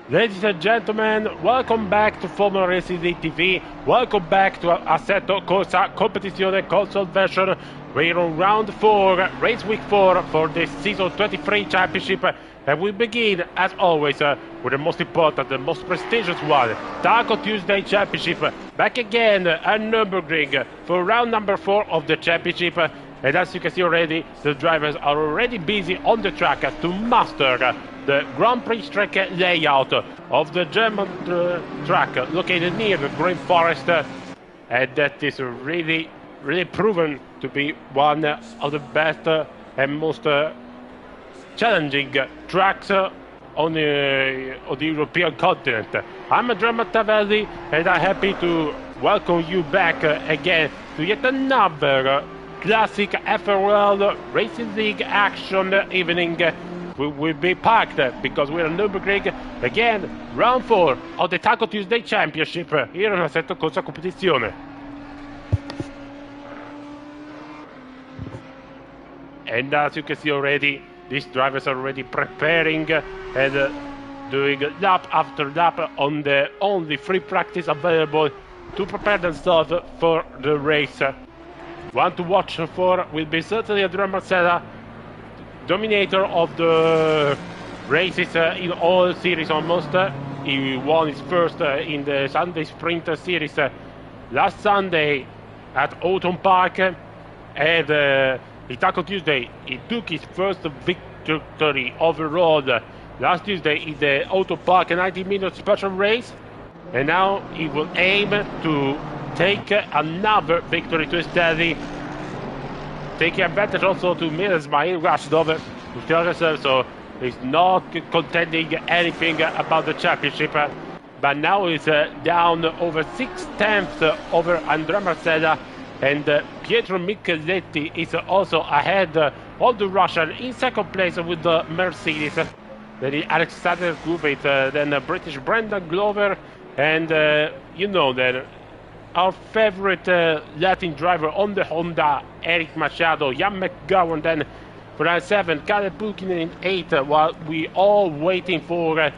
Ladies and gentlemen, welcome back to Formula Racing TV. Welcome back to Assetto Corsa Competizione console version. We're on round 4, race week 4 for this season 23 championship. And we begin, as always, with the most important, the most prestigious one, Taco Tuesday Championship. Back again at Nurburgring for round number 4 of the championship. And as you can see already, the drivers are already busy on the track to master the Grand Prix track layout of the German track located near the Green Forest, and that is really proven to be one of the best and most challenging tracks on the European continent. I'm Andrea Tavelli, and I'm happy to welcome you back again to yet another classic FRL Racing League action evening. We will be packed because we're in Nurburgring again, round 4 of the Taco Tuesday Championship here in Assetto Corsa Competizione. And as you can see already, these drivers are already preparing and doing lap after lap on the only free practice available to prepare themselves for the race. One to watch for will be certainly Andrea Marcella, dominator of the races in all series almost. He won his first in the Sunday Sprint Series last Sunday at Autumn Park, and in Taco Tuesday he took his first victory overall last Tuesday in the Autumn Park 90-minute special race, and now he will aim to take another victory to his daddy, taking advantage also to Ismail Rashdov, so he's not contending anything about the championship, but now he's down over 6/10 over Andrea Marcella, and Pietro Micheletti is also ahead of the Russian in second place with the Mercedes. Then Alexander Gubit, then British Brendan Glover, and you know that our favorite Latin driver on the Honda, Eric Machado, Jan McGowan, then for 7, Caleb Pulkinen in 8, while we all waiting for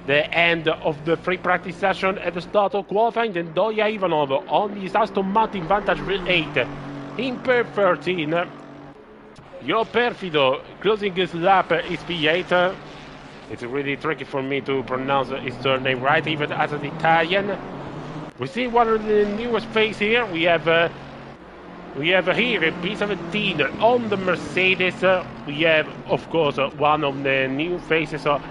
the end of the free practice session at the start of qualifying. Then Doya Ivanov on his Aston Martin Vantage 8 in pair 13. Yo Perfido closing his lap is P8. It's really tricky for me to pronounce his surname right, even as an Italian. We see one of the newest faces here. We have here P17 on the Mercedes. We have, of course, one of the new faces of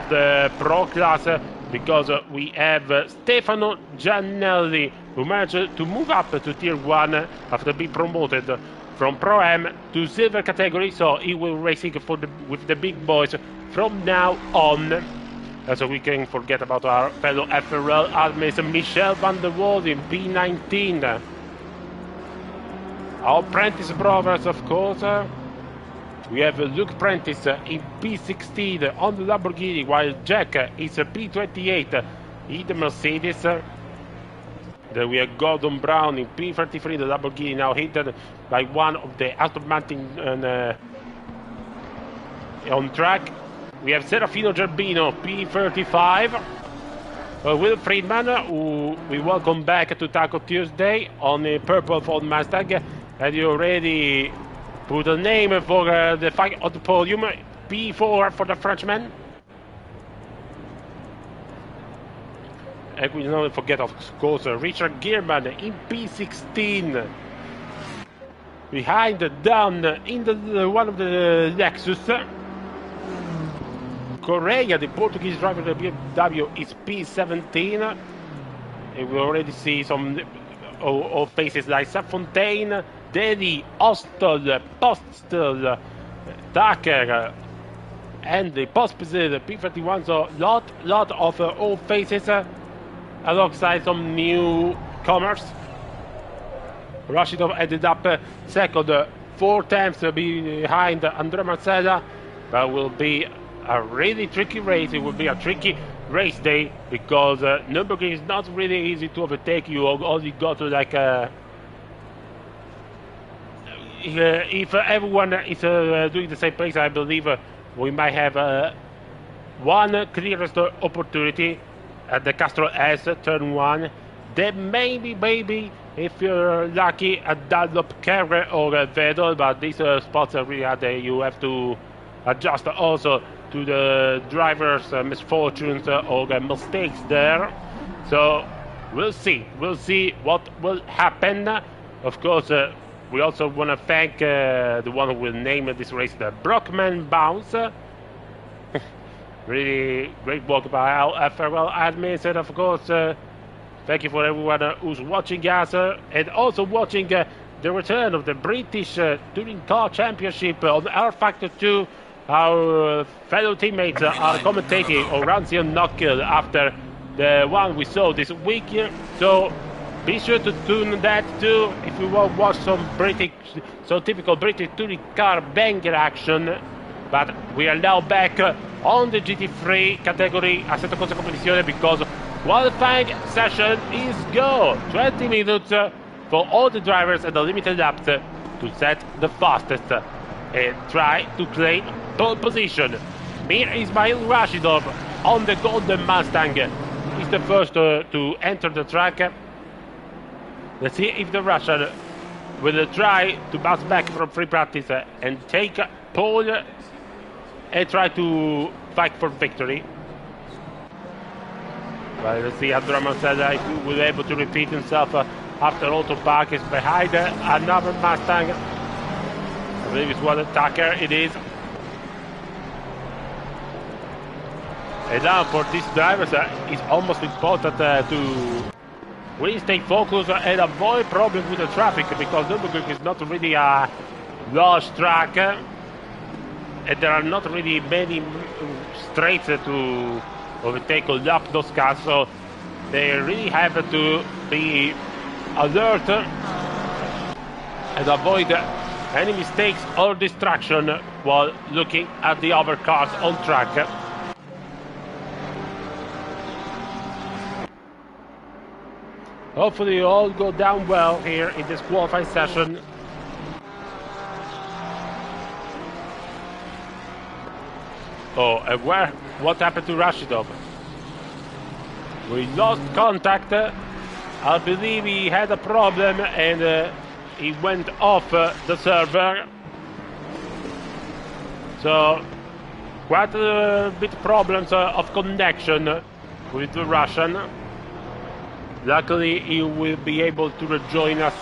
the Pro class, because we have Stefano Giannelli, who managed to move up to Tier 1 after being promoted from Pro M to Silver category, so he will racing with the big boys from now on. So we can forget about our fellow FRL admins, Michel van der Waal in P19. Our Prentice brothers, of course. We have Luke Prentice in P16 on the Lamborghini, while Jack is P28 in the Mercedes. Then we have Gordon Brown in P33, the Lamborghini, now hidden by one of the Aston Martin on track. We have Serafino Gerbino, P35. Will Friedman, who we welcome back to Taco Tuesday on a purple Ford Mustang. And you already put a name for the fight on the podium, P4 for the Frenchman. And we don't forget, of course, Richard Gearman in P16. Behind, down in the one of the Lexus. Correa, the Portuguese driver of the BMW, is P17. And we already see some of faces like Safontaine, Dedi, Ostel, Postel, Tucker, and the Pospisil, P31. So lot of old faces alongside some newcomers. Rashidov ended up second, 4 times behind Andrea Marcella, but will be a really tricky race. It will be a tricky race day, because Nurburgring is not really easy to overtake. You only got to like if everyone is doing the same pace, I believe we might have one clearest opportunity at the Castro S, turn 1. Then maybe, if you're lucky, a Dunlop Carrera or a Vedal, but these spots are really hard. You have to adjust also to the driver's misfortunes or mistakes there. So we'll see what will happen. Of course, we also want to thank the one who will name this race the Brockman Bounce. Really great work by our FRL admins, and of course, thank you for everyone who's watching us and also watching the return of the British Touring Car Championship on R Factor 2. Our fellow teammates are commentating on Ranzi and Knockhill after the one we saw this week. So be sure to tune that too if you want to watch some typical British Touring Car banger action. But we are now back on the GT3 category Assetto Corsa Competizione because qualifying session is go. 20 minutes for all the drivers at the limited laps to set the fastest and try to claim pole position. Mir Ismail Rashidov on the Golden Mustang is the first to enter the track. Let's see if the Russian will try to bounce back from free practice and take pole and try to fight for victory. But let's see Andrea Marcella if he will be able to repeat himself after Otto Park is behind another Mustang. I believe it's one attacker, it is. And now for these drivers it's almost important to really stay focused and avoid problems with the traffic because Nurburgring is not really a large track. And there are not really many straights to overtake or lap those cars, so they really have to be alert and avoid any mistakes or distraction while looking at the other cars on track. Hopefully all go down well here in this qualifying session. Oh, and what happened to Rashidov? We lost contact. I believe he had a problem and he went off the server. So, quite a bit problems of connection with the Russian. Luckily, he will be able to rejoin us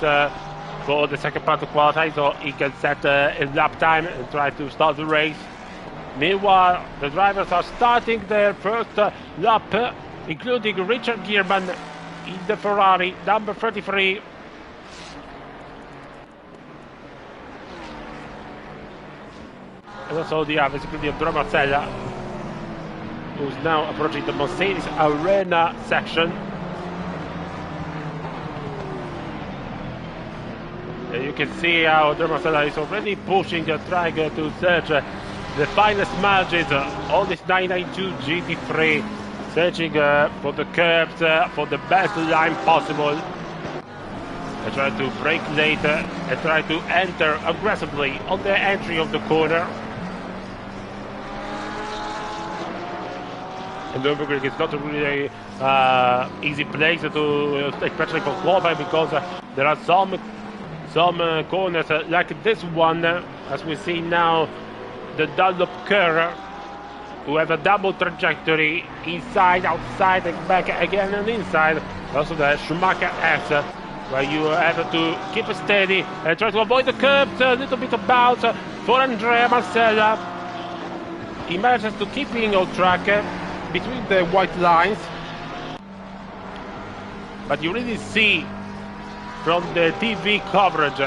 for the second part of qualifying, so he can set his lap time and try to start the race. Meanwhile, the drivers are starting their first lap, including Richard Gierman in the Ferrari, number 33. And also the basically Andrea Marcella, who's now approaching the Mercedes Arena section. You can see how Andrea Marcella is already pushing, trying to search the finest margins on this 992 GT3, searching for the curves, for the best line possible. They try to brake later and try to enter aggressively on the entry of the corner. And Nurburgring is not a really easy place to, especially for qualifying, because there are some corners like this one, as we see now. The Dunlop Carrera, who have a double trajectory, inside, outside, and back again and inside. Also the Schumacher S, where you have to keep it steady and try to avoid the curbs, a little bit of bounce for Andrea Marcella. He manages to keep being on track between the white lines. But you really see from the TV coverage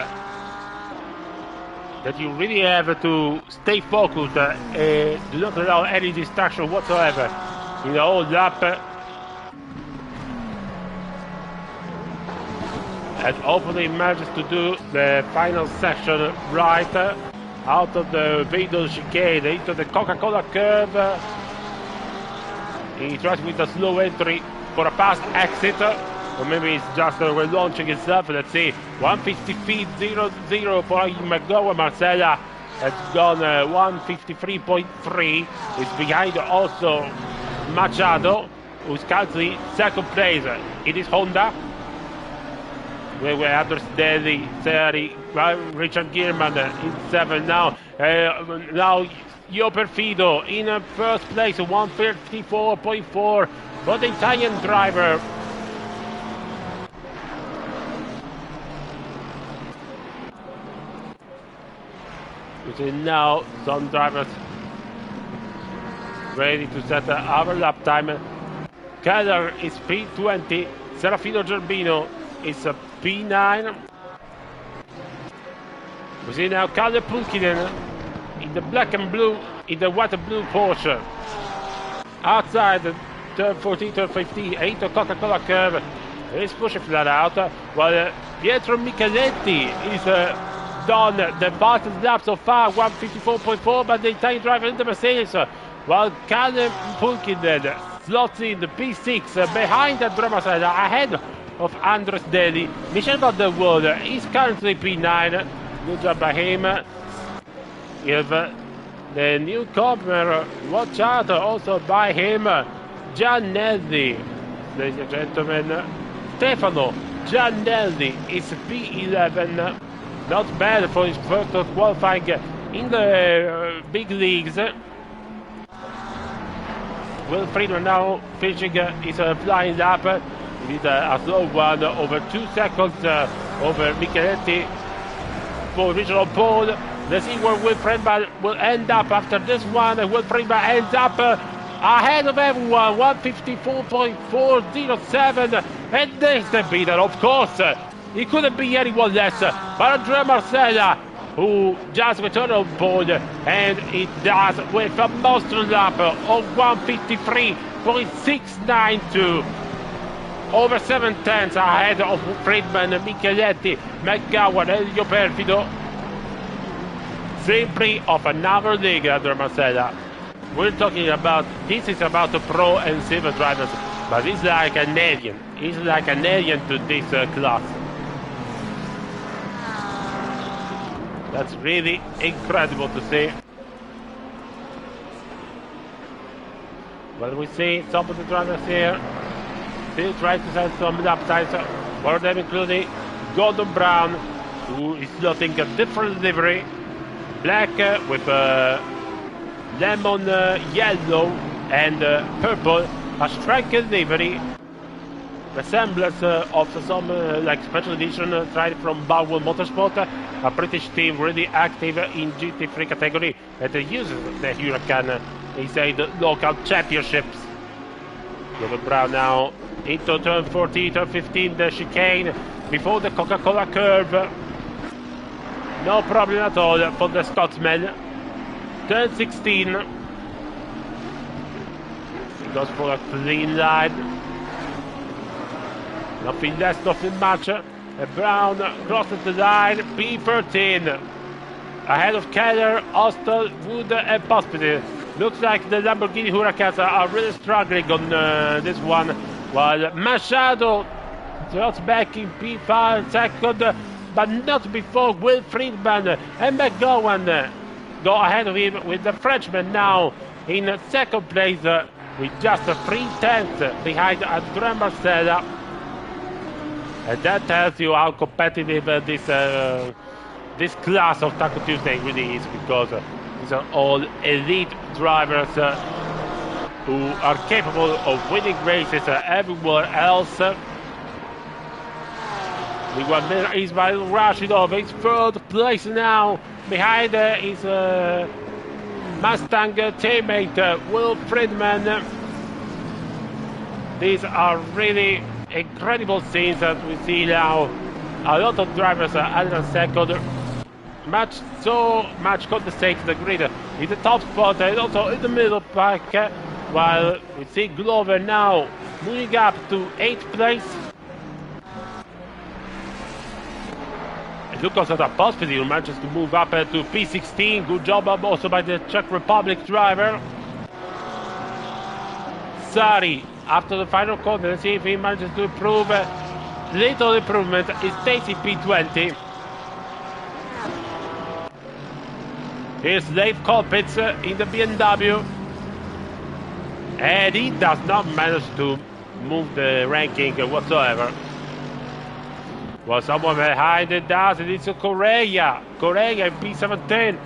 that you really have to stay focused and do not allow any distraction whatsoever in the whole lap. And hopefully manages to do the final section right out of the Vedal chicane into the Coca-Cola curve. He tries with a slow entry for a fast exit. Or maybe it's just relaunching itself. Let's see. 150 feet 0-0 for McGowan Marcella has gone 153.3. Is behind also Machado, who's currently second place in his Honda. We understand 30, Richard Gierman in 7 now. Now Io Perfido in first place, 154.4 for the Italian driver. You see now some drivers ready to set our lap time. Keller is P20, Serafino Gerbino is P9. We see now Kalle Pulkkinen in the black and blue, in the white and blue Porsche. Outside the turn 14, turn 15, 8 Coca-Cola curve. He's pushing flat out, while Pietro Micheletti is done the fastest lap so far, 154.4, but the Italian driver in the Mercedes, while Kalle Pulkkinen slots in the P6 behind Andrea Masella, ahead of Andres Deli. Michel van der Waal is currently P9. Good job by him. If the newcomer, watch out also by him, Giannelli. Ladies and gentlemen, Stefano Giannelli is P11. Not bad for his first qualifying in the big leagues. Will Friedman now finishing his flying lap. He did a slow one, over 2 seconds over Micheletti for original pole. Let's see where Will Friedman will end up after this one. Will Friedman ends up ahead of everyone, 154.407. And this the beater, of course. It couldn't be anyone less but Andrea Marcella, who just returned on board, and it does with a monster lap of 153.692. Over 7 tenths ahead of Friedman, Micheletti, McGowan, and Io Perfido. Simply of another league, Andrea Marcella. We're talking about, this is about the pro and silver drivers, but he's like an alien. He's like an alien to this class. That's really incredible to see. Well, we see some of the drivers here still trying to set some lap times. One of them including Gordon Brown, who is slotting a different livery. Black with lemon yellow and purple, a striker livery. Resemblance of some like special edition tried from Bowell Motorsport, a British team really active in GT3 category that uses the Huracan inside the local championships. Gordon Brown now into turn 14, turn 15, the chicane before the Coca-Cola curve. No problem at all for the Scotsman. Turn 16. He goes for a clean line. Nothing less, nothing much. Brown crosses the line, P13. Ahead of Keller, Austell, Wood and Pospisil. Looks like the Lamborghini Huracans are really struggling on this one. While Machado drops back in P5 second, but not before Will Friedman and McGowan go ahead of him, with the Frenchman now in second place with just 3 tenths behind Andrea Marcella. And that tells you how competitive this class of Taco Tuesday really is, because these are all elite drivers who are capable of winning races everywhere else. Ismail Rashidov is third place now, behind his Mustang teammate Will Friedman. These are really incredible scenes that we see now. A lot of drivers are second. So much contested the grid in the top spot and also in the middle pack, while we see Glover now moving up to 8th place. And Lucas at a Pospisil manages to move up to P16. Good job also by the Czech Republic driver. Sari, after the final corner, let's see if he manages to improve. Little improvement is Stacy P20. Here's Dave Colpitz in the BMW. And he does not manage to move the ranking whatsoever. Well, someone behind it does, and it's Correa. Correa in P17.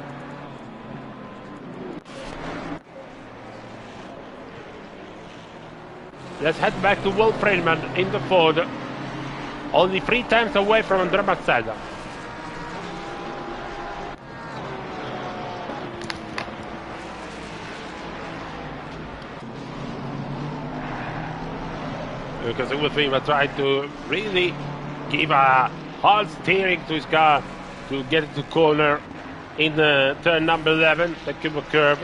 Let's head back to Will Friedman in the Ford. Only 3 times away from Andrea Marcella. Because Will Friedman tried to really give a hard steering to his car to get it to corner in turn number 11, the Cuba curve.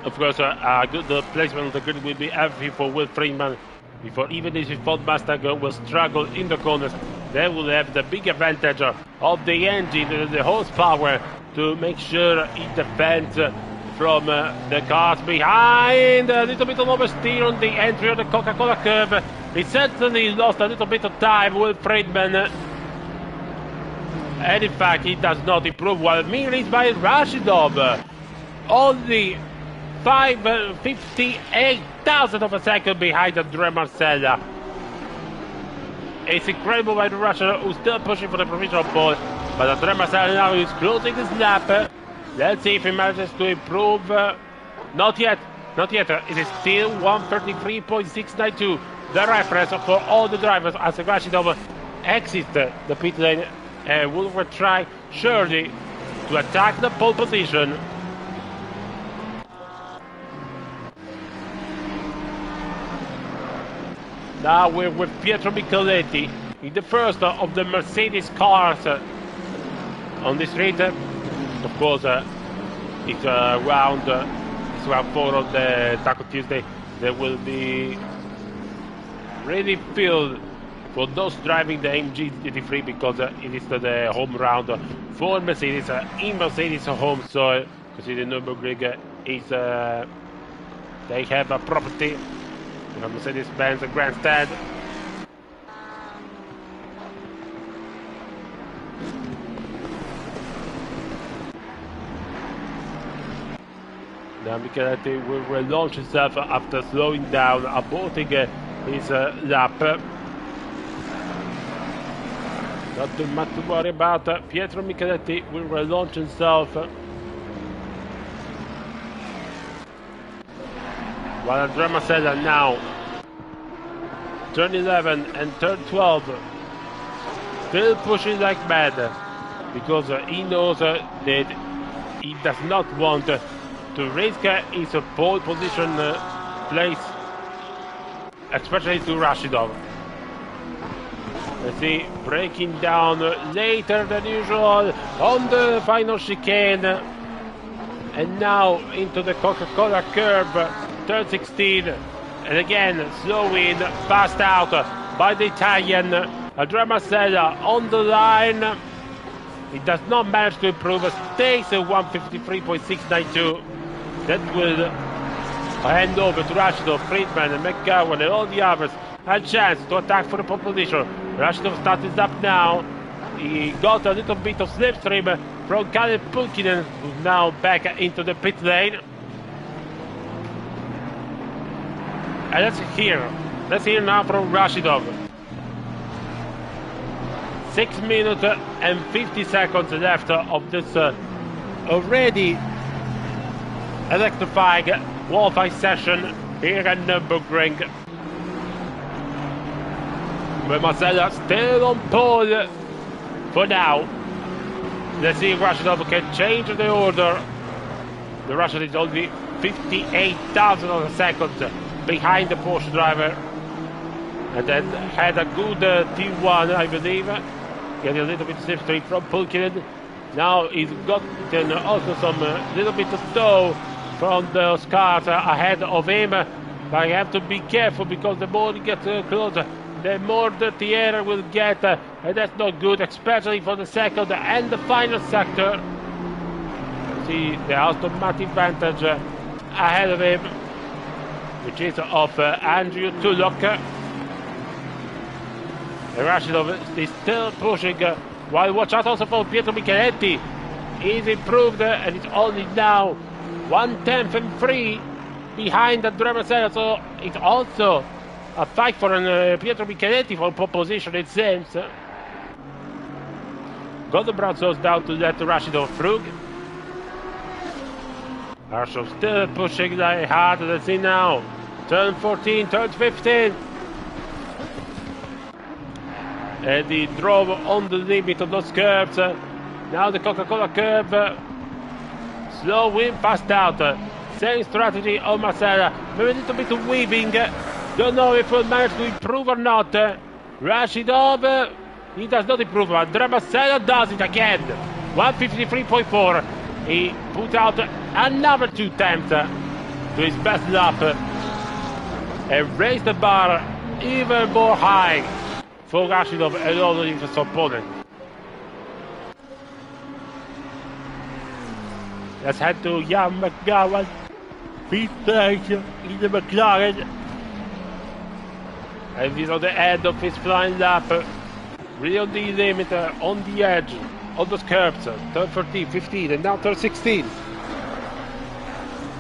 Of course, a good placement of the grid will be everything for Will Friedman. Before even if his Ford Mustang will struggle in the corners, they will have the big advantage of the engine, the horsepower, to make sure he defends from the cars behind. A little bit of oversteer on the entry of the Coca-Cola curve. He certainly lost a little bit of time, Will Friedman. And in fact, he does not improve, while Miris by Rashidov. Only 58,000 of a second behind Andrea Marcella. It's incredible by the Russian, who's still pushing for the provisional pole, but Andrea Marcella now is closing his lap. Let's see if he manages to improve. Not yet, not yet. It is still 133.692, the reference for all the drivers as Rashidov exits the pit lane and will try surely to attack the pole position. Now we're with Pietro Micheletti in the first of the Mercedes cars on this street. Of course, it's round 4 of the Taco Tuesday. There will be really filled for those driving the AMG GT3 because it is the home round for Mercedes in Mercedes home soil. Because the Nurburgring is they have a property. Mercedes-Benz grandstand. Now Micheletti will relaunch himself after slowing down, aborting his lap. Not too much to worry about. Pietro Micheletti will relaunch himself. While Andrea Marcella now, turn 11 and turn 12, still pushing like mad, because he knows that he does not want to risk his pole position place, especially to Rashidov. Let's see, breaking down later than usual on the final chicane, and now into the Coca-Cola curve. Turn 16, and again slowing, passed out by the Italian Andrea Marcella on the line. He does not manage to improve, stays at 153.692. That will hand over to Rashidov, Friedman, and McGowan, and all the others a chance to attack for the pole position. Rashidov starts his up now. He got a little bit of slipstream from Kalle Pulkkinen, who's now back into the pit lane. And let's hear now from Rashidov. 6 minutes and 50 seconds left of this already electrifying qualifying session here at Nurburgring. But Marcella still on pole for now. Let's see if Rashidov can change the order. The Russian is only 58,000 of a second behind the Porsche driver, and then had a good T1, I believe, getting a little bit slipstream from Pulkkinen. Now he's gotten also some little bit of tow from those cars ahead of him, but you have to be careful because the more he gets closer, the more dirty air will get, and that's not good, especially for the second and the final sector. See the Aston Martin advantage ahead of him, which is of Andrew Tulloch. Rashidov is still pushing, while watch out also for Pietro Micheletti. is improved, and it's only now 1/10 and 3 behind Andrea Marcella, so it's also a fight for Pietro Micheletti for pole position, it seems. Gordon Brown slows down to let Rashidov through. Arshov still pushing like hard. Let's see now. Turn 14, turn 15. And he drove on the limit of those curves. Now the Coca-Cola curve. Slow in, fast out. Same strategy on Marcella. Maybe a little bit of weaving. Don't know if he'll manage to improve or not. Rashidov, he does not improve. Andrea Marcella does it again. 153.4. He put out another 2 attempts to his best lap and raised the bar even more high for Rashidov and all of his opponents. Let's head to Jan McGowan. Pete in the McLaren. And he's on the end of his flying lap. Really on the limiter, on the edge, on those curves. Turn 13, 15, and now turn 16.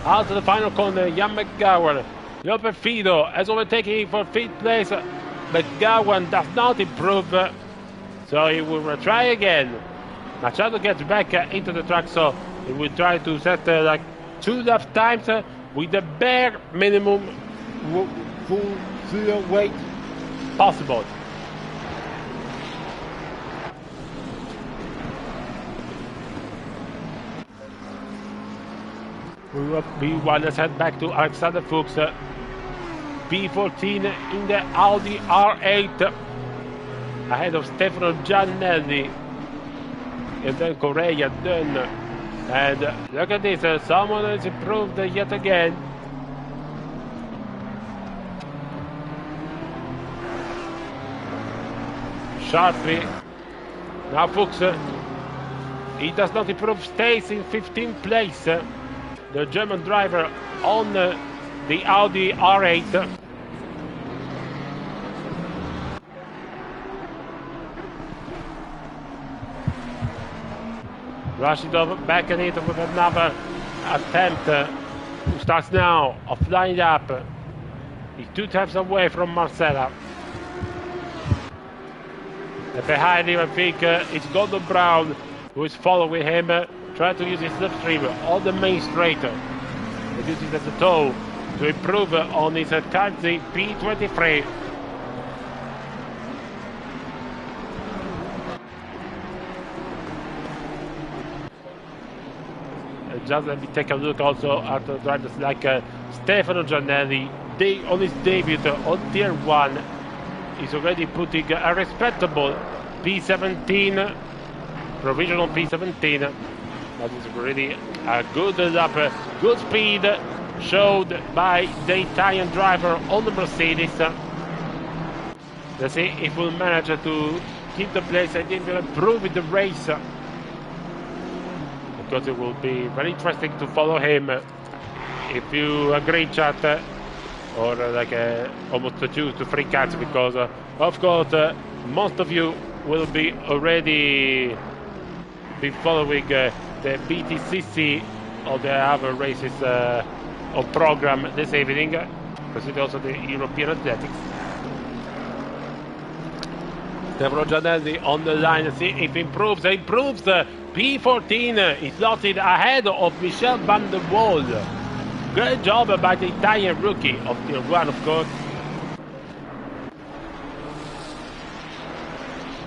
Out to the final corner, Jan McGowan. Joppe Fido has overtaken for 5th place. McGowan does not improve, so he will try again. Machado gets back into the track, so he will try to set like 2 lap times with the bare minimum full weight possible. Meanwhile, let's head back to Alexander Fuchs. P14 in the Audi R8 ahead of Stefano Giannelli and then Correa then. And look at this, someone has improved yet again. Sharply. Now Fuchs, he does not improve, stays in 15th place. The German driver on the Audi R8. Rashidov back at it with another attempt. Who starts now a flying up. He's 2 times away from Marcella. And behind him, I think it's Gordon Brown who is following him, trying to use his slipstream on the main straight. He uses it as a tow to improve on his Taxi P23. Just let me take a look also at the drivers like Stefano Giannelli. On his debut on Tier 1, he's already putting a respectable P17, provisional P17. That is really a good lap, good speed showed by the Italian driver on the Mercedes. Let's see if we'll manage to keep the place and improve in the race. Because it will be very interesting to follow him. If you agree, chat, or like almost 2 to 3 cats, because of course most of you will be already be following the BTCC or the other races on program this evening. Consider also the European Athletics. Stefano Giannelli on the line. Let's see if he improves. He improves. P14 is slotted ahead of Michel van der Waal. Great job by the Italian rookie of Tier 1, of course.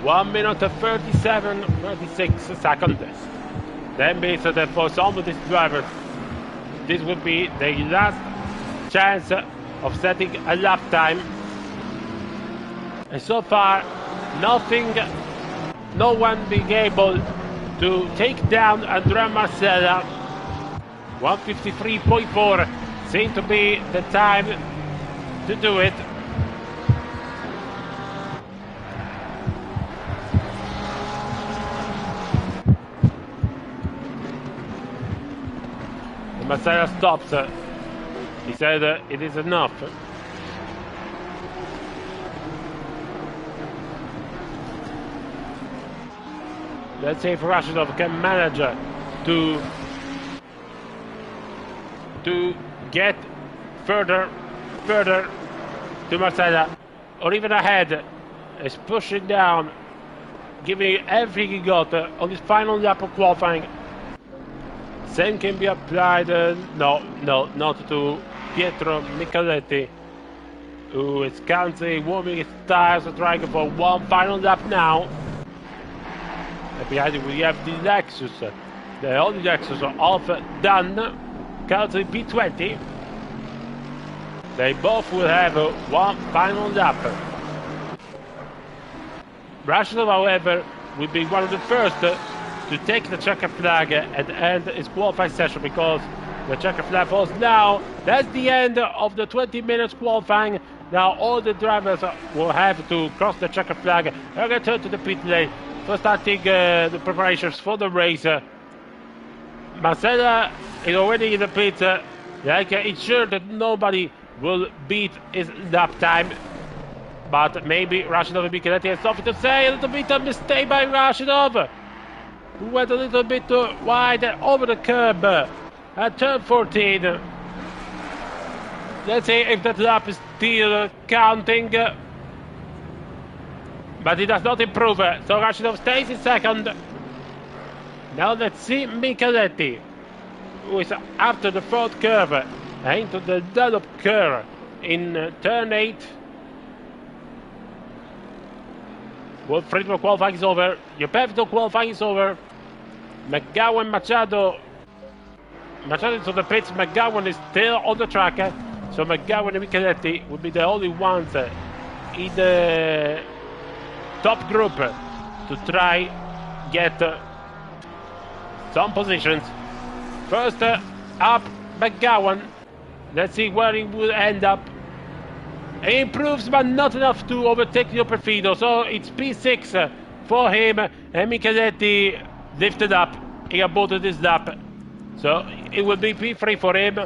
1 minute 36 seconds. That means that for some of these drivers, this will be their last chance of setting a lap time. And so far, no one being able to take down Andrea Marcella. 153.4 seems to be the time to do it. And Marcella stops. He said it is enough. Let's see if Rashidov can manage to get further to Marcella, or even ahead. Is pushing down, giving everything he got on this final lap of qualifying. Same can be applied, no, not to Pietro Micheletti, who is currently warming his tires, trying for one final lap now. And behind it we have the Lexus, the only Lexus of Dan, currently P20. They both will have one final lap. Rashidov, however, will be one of the first to take the checkered flag and end his qualifying session, because the checkered flag falls now. That's the end of the 20 minutes qualifying. Now all the drivers will have to cross the checkered flag and return to the pit lane for starting the preparations for the race. Marcella is already in the pit, like ensure that nobody will beat his lap time. But maybe Rashidov and Micheletti has something to say. A little bit of mistake by Rashidov, who went a little bit wide over the curb at turn 14. Let's see if that lap is still counting. But it does not improve. So Rashidov stays in second. Now let's see Micheletti, who is after the fourth curve into the Dunlop curve in turn 8. Well, Friedman qualifying is over. Yopevto qualifying is over. McGowan, Machado is on the pits. McGowan is still on the track. So McGowan and Micheletti will be the only ones in the top group to try get some positions. First up, McGowan. Let's see where he will end up. He improves, but not enough to overtake Perfido. So it's P6 for him. And Micheletti lifted up. He aborted his lap. So it will be P3 for him.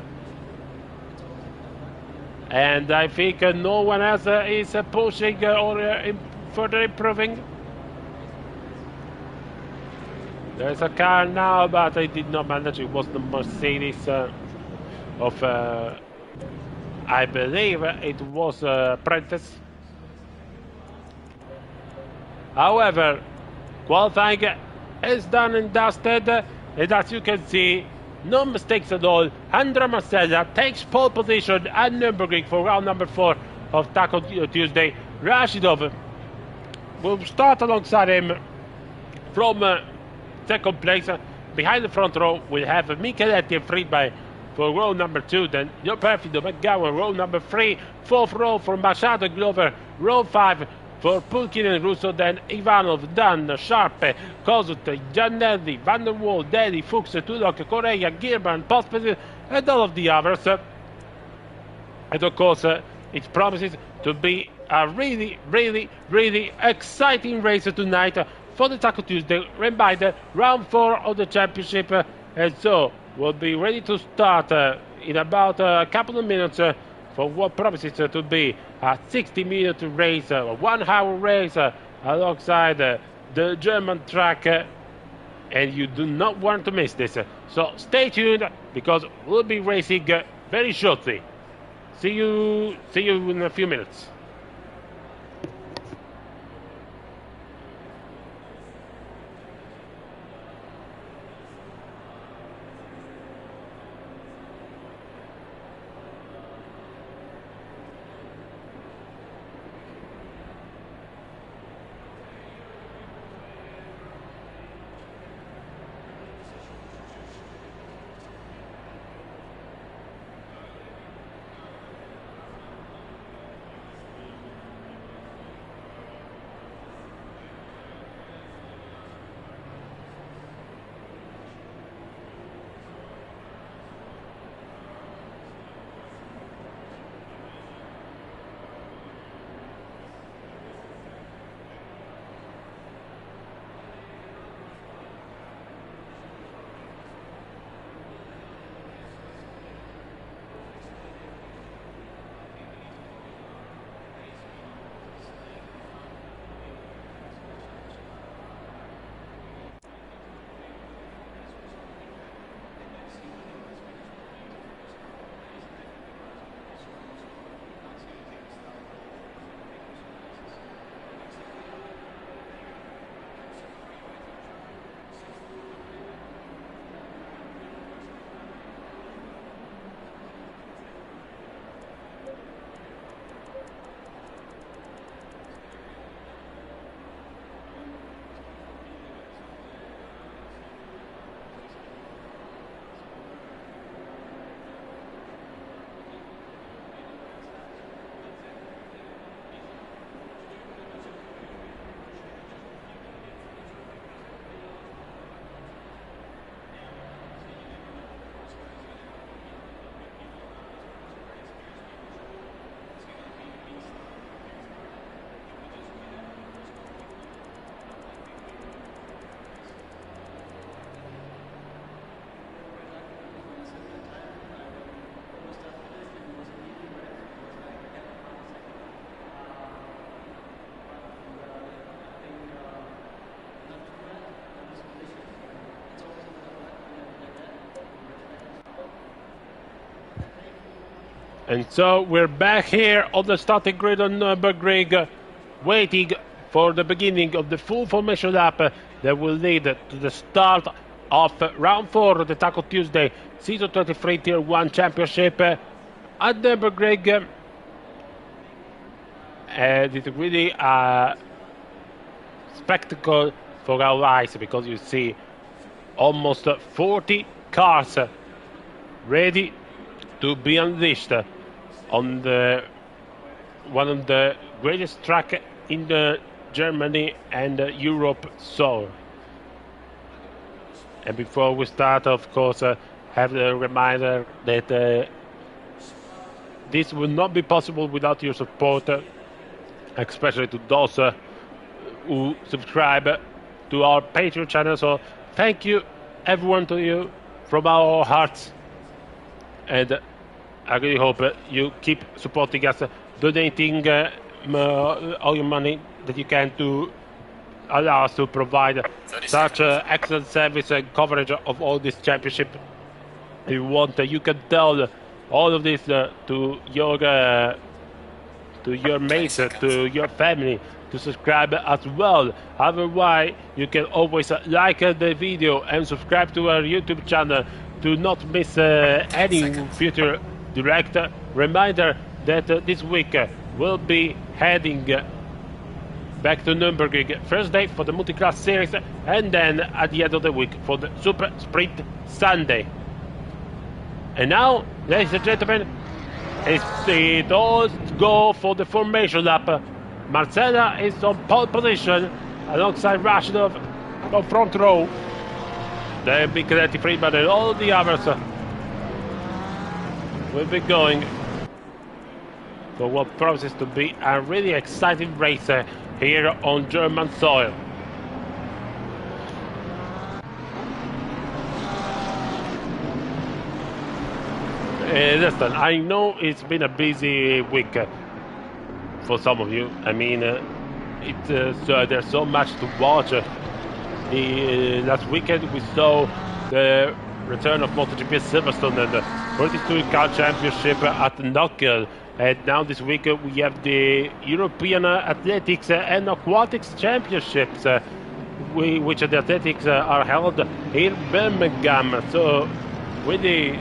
And I think no one else is pushing or further improving. There's a car now, but I did not manage. It was the Mercedes of... I believe it was Prentice. However, qualifying is done and dusted, and as you can see, no mistakes at all. Andrea Marcella takes pole position at Nurburgring for round number 4 of Taco Tuesday. Rashidov will start alongside him from second place. Behind the front row, we'll have Micheletti and Friedman for row number 2, then Perfido, McGowan, row number 3, fourth row for Machado, Glover, row 5 for Pulkin and Russo, then Ivanov, Dan, Sharpe, Kozut, Giannelli, Van der Waal, Daly, Fuchs, Tulok, Correa, Gilman, Pospes, and all of the others. And of course, it promises to be a really exciting race tonight for the Taco Tuesday, run by the round 4 of the championship. And so, we'll be ready to start in about a couple of minutes for what promises to be a 60-minute race, a 1-hour race alongside the German track. And you do not want to miss this. So stay tuned, because we'll be racing very shortly. See you in a few minutes. And so we're back here on the starting grid on Nurburgring, waiting for the beginning of the full formation lap that will lead to the start of round 4 of the Taco Tuesday Season 23 Tier 1 Championship at Nurburgring. And it's really a spectacle for our eyes because you see almost 40 cars ready to be unleashed on the one of the greatest track in the Germany and Europe soil. And before we start, of course, have the reminder that this will not be possible without your support, especially to those who subscribe to our Patreon channel. So thank you, everyone, to you from our hearts. And I really hope you keep supporting us, donating all your money that you can to allow us to provide such excellent service and coverage of all this championship. If you want, you can tell all of this to your mates, to your family, to subscribe as well. Otherwise, you can always like the video and subscribe to our YouTube channel to not miss any future direct. Reminder that this week we'll be heading back to Nurburgring Thursday for the multi-class series, and then at the end of the week for the Super Sprint Sunday. And now, ladies and gentlemen, it all go for the formation lap. Marcella is on pole position alongside Rashidov on front row. The Micheletti, Friedman and all the others will be going for what promises to be a really exciting race here on German soil. Listen, I know it's been a busy week for some of you. I mean, there's so much to watch. Last weekend we saw the return of MotoGP Silverstone and the British Touring Car Championship at Knockhill. And now this week we have the European Athletics and Aquatics Championships, which the athletics are held in Birmingham. So really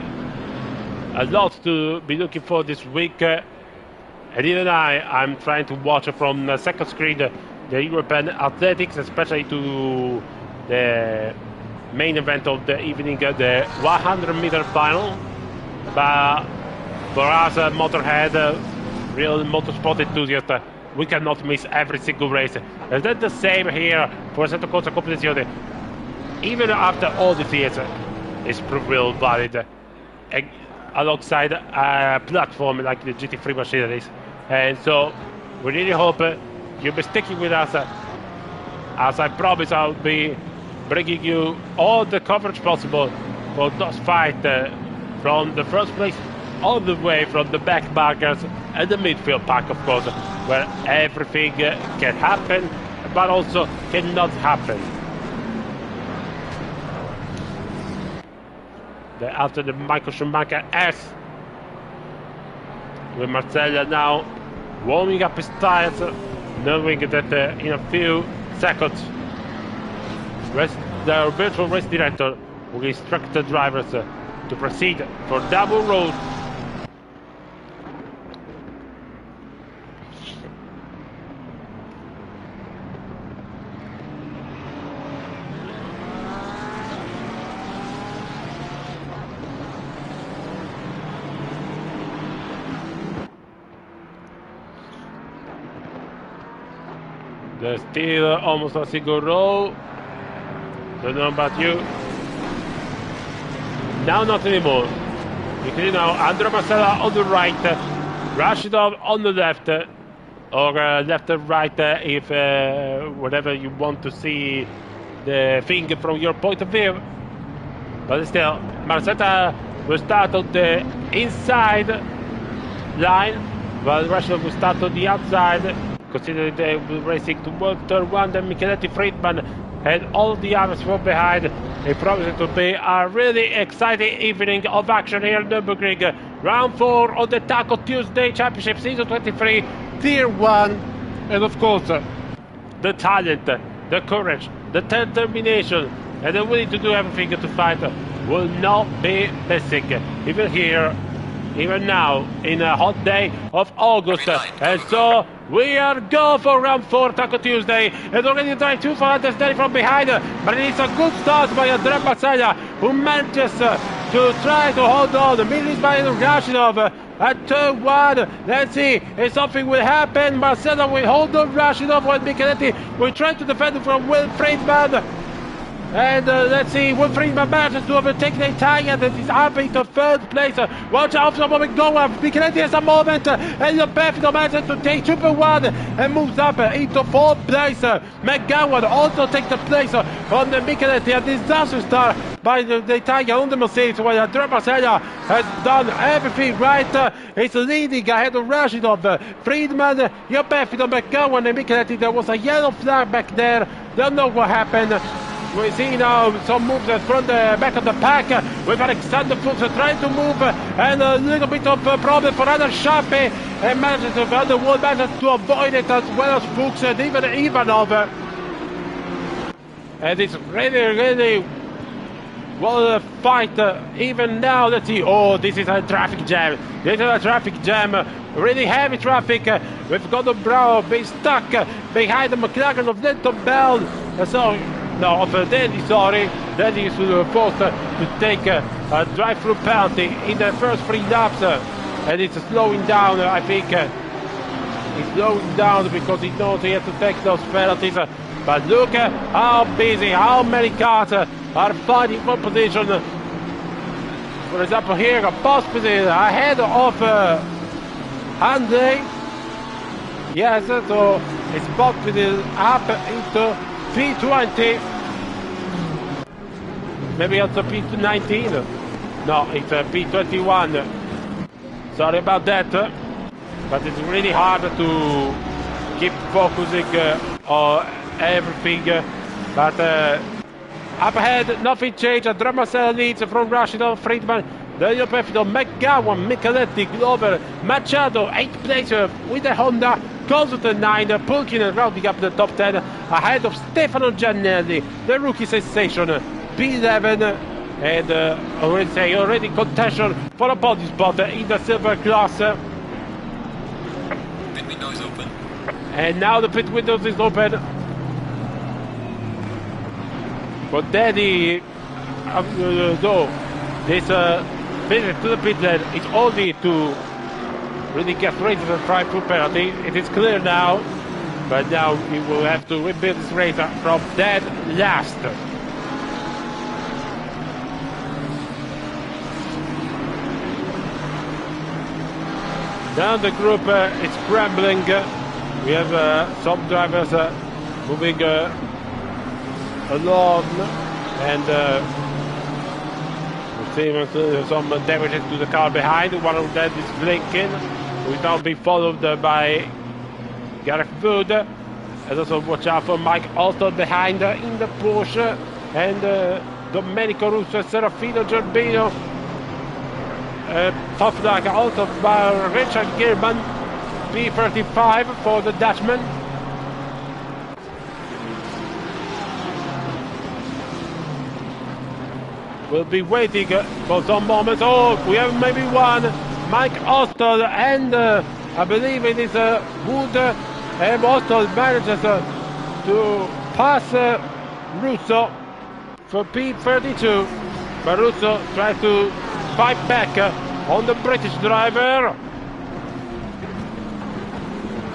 a lot to be looking for this week. And even I'm trying to watch from the second screen the European Athletics, especially to the main event of the evening, the 100-meter final. But for us, Motorhead, real motorsport enthusiasts, we cannot miss every single race. And that's the same here for Assetto Corsa Competizione. Even after all these years, it's real valid alongside a platform like the GT3 machineries. And so we really hope you'll be sticking with us. As I promise, I'll be bringing you all the coverage possible for those fights from the first place all the way from the back markers and the midfield pack, of course, where everything can happen but also cannot happen. After the Michael Schumacher S, with Marcella now warming up his tires, knowing that in a few seconds the virtual race director will instruct the drivers to proceed for double road. There's still almost a single row. Don't know about you. Now not anymore. You can now Andrea Marcella on the right, Rashidov on the left, or left and right if whatever you want to see the thing from your point of view. But still, Marcella will start on the inside line, while Rashidov will start on the outside. Considering they will racing towards turn 1, then Micheletti, Friedman, and all the others from behind. It promises to be a really exciting evening of action here in Nurburgring. Round 4 of the Taco Tuesday Championship Season 23, Tier 1. And of course, the talent, the courage, the determination, and the willing to do everything to fight will not be missing. Even here, even now, in a hot day of August. And so we are go for round 4 Taco Tuesday, and already trying 2 for understanding from behind, but it's a good start by Andrea Marsaglia, who manages to try to hold on. Middle by Rashidov at turn 1. Let's see if something will happen. Marcelo will hold on Rashidov, while Micheletti will try to defend from Will Friedman. And let's see, Will Friedman manages to overtake the Italian that is up into 3rd place. Watch out for McGowan. Micheletti has a moment, and Perfido manages to take 2-1 and moves up into 4th place. McGowan also takes the place on the Micheletti, a disaster start by the Italian on the Mercedes, while Andrea Marsaglia has done everything right. He's leading ahead of Rashidov, Friedman, Perfido, McGowan, and Micheletti. There was a yellow flag back there. Don't know what happened. We see now some moves from the back of the pack with Alexander Fuchs trying to move, and a little bit of problem for Adam Sharpe, and manages to run the wall, manages to avoid it as well as Fuchs and even Ivanov. And it's really well fight even now. Let's see. Oh, this is a traffic jam. This is a traffic jam. Really heavy traffic. We've got the Brown being stuck behind the McLaren of Denton Bell. So. No, of Danny, sorry. Danny is forced to take a drive-through penalty in the first 3 laps, and it's slowing down. I think he's slowing down because he knows he has to take those penalties. But look how busy, how many cars are fighting for position. For example, here a post position ahead of Hyundai. Yes, so it's post position up into P20, maybe also P19. No, it's P21. Sorry about that, but it's really hard to keep focusing on everything. But up ahead, nothing changed. Andrea Marsaglia leads from Rashidov, Friedman, Daniel Perfido, McGowan, Micheletti, Glover, Machado, 8th place with the Honda. Goes to the 9, Pulkin rounding up the top 10 ahead of Stefano Giannelli, the rookie sensation, P11, and already contention for a body spot in the silver class. Pit window is open. And now the pit window is open. But Daddy, this visit to the pit lane is only to really get ready for the drive-through penalty. It is clear now, but now we will have to rebuild this race from dead last. Now the group is scrambling. We have some drivers moving along, and we see some damages to the car behind. One of them is blinking. Will now be followed by Gareth Wood. And also watch out for Mike Alston behind in the Porsche. And Domenico Russo, Serafino Gerbino. Top luck also by Richard Gilman. P35 for the Dutchman. We'll be waiting for some moments. Oh, we have maybe one. Mike Austin and I believe it is Wood. And Austin manages to pass Russo for P32. But Russo tries to fight back on the British driver.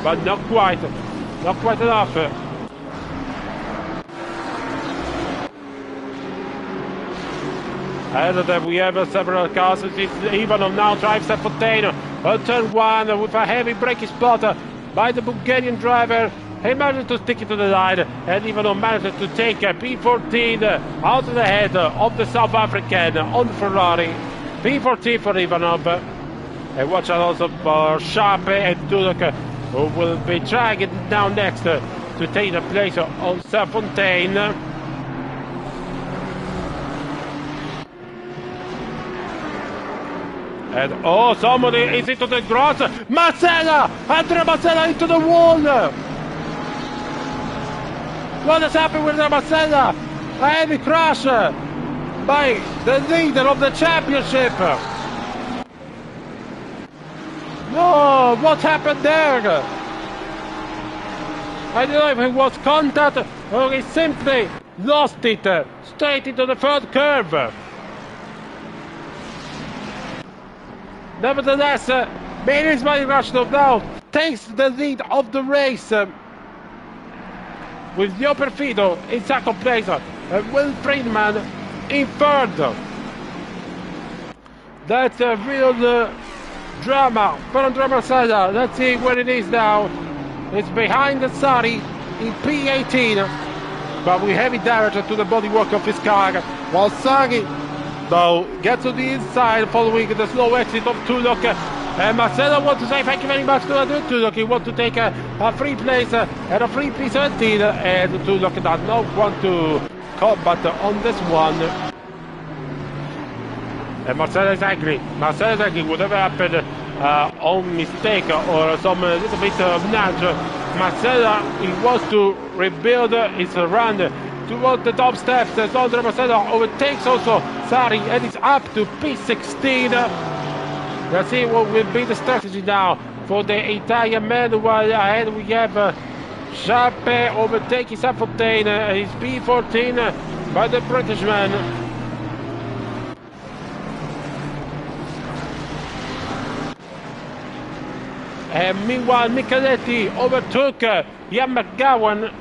But not quite enough. Ahead of them we have several cars. It's Ivanov now drives a Fontaine on turn 1 with a heavy braking spot by the Bulgarian driver. He managed to stick it to the line, and Ivanov managed to take a P14 out of the head of the South African on Ferrari. P14 for Ivanov. And watch out also for Sharpe and Dudek, who will be trying it down next to take the place of Fontaine. And oh, somebody is into the grass. Marcella! Andrea Marcella into the wall! What has happened with Marcella? A heavy crash by the leader of the championship. No, what happened there? I don't know if it was contact or he simply lost it straight into the third curve. Nevertheless, Melis Rashidov now takes the lead of the race with Leo Perfido in second place and Will Friedman in third. That's a real drama for Andrea Marcella. Let's see where it is now. It's behind the Sari in P18, but with heavy damage to the bodywork of his car, while Sari though gets to the inside following the slow exit of Tulloch. And Marcella wants to say thank you very much to Tulloch. He wants to take a free place and a free P17, and Tulloch does not want to combat on this one. And Marcella is angry. Marcella is angry. Whatever happened on mistake or some little bit of nudge, Marcella, he wants to rebuild his run towards the top steps. As Andrea Marcella overtakes also Sari and is up to P16. Let's see what will be the strategy now for the Italian men. While ahead we have Sharpe overtaking Safontaine. He's P14 by the Britishman. And meanwhile, Micheletti overtook Ian McGowan,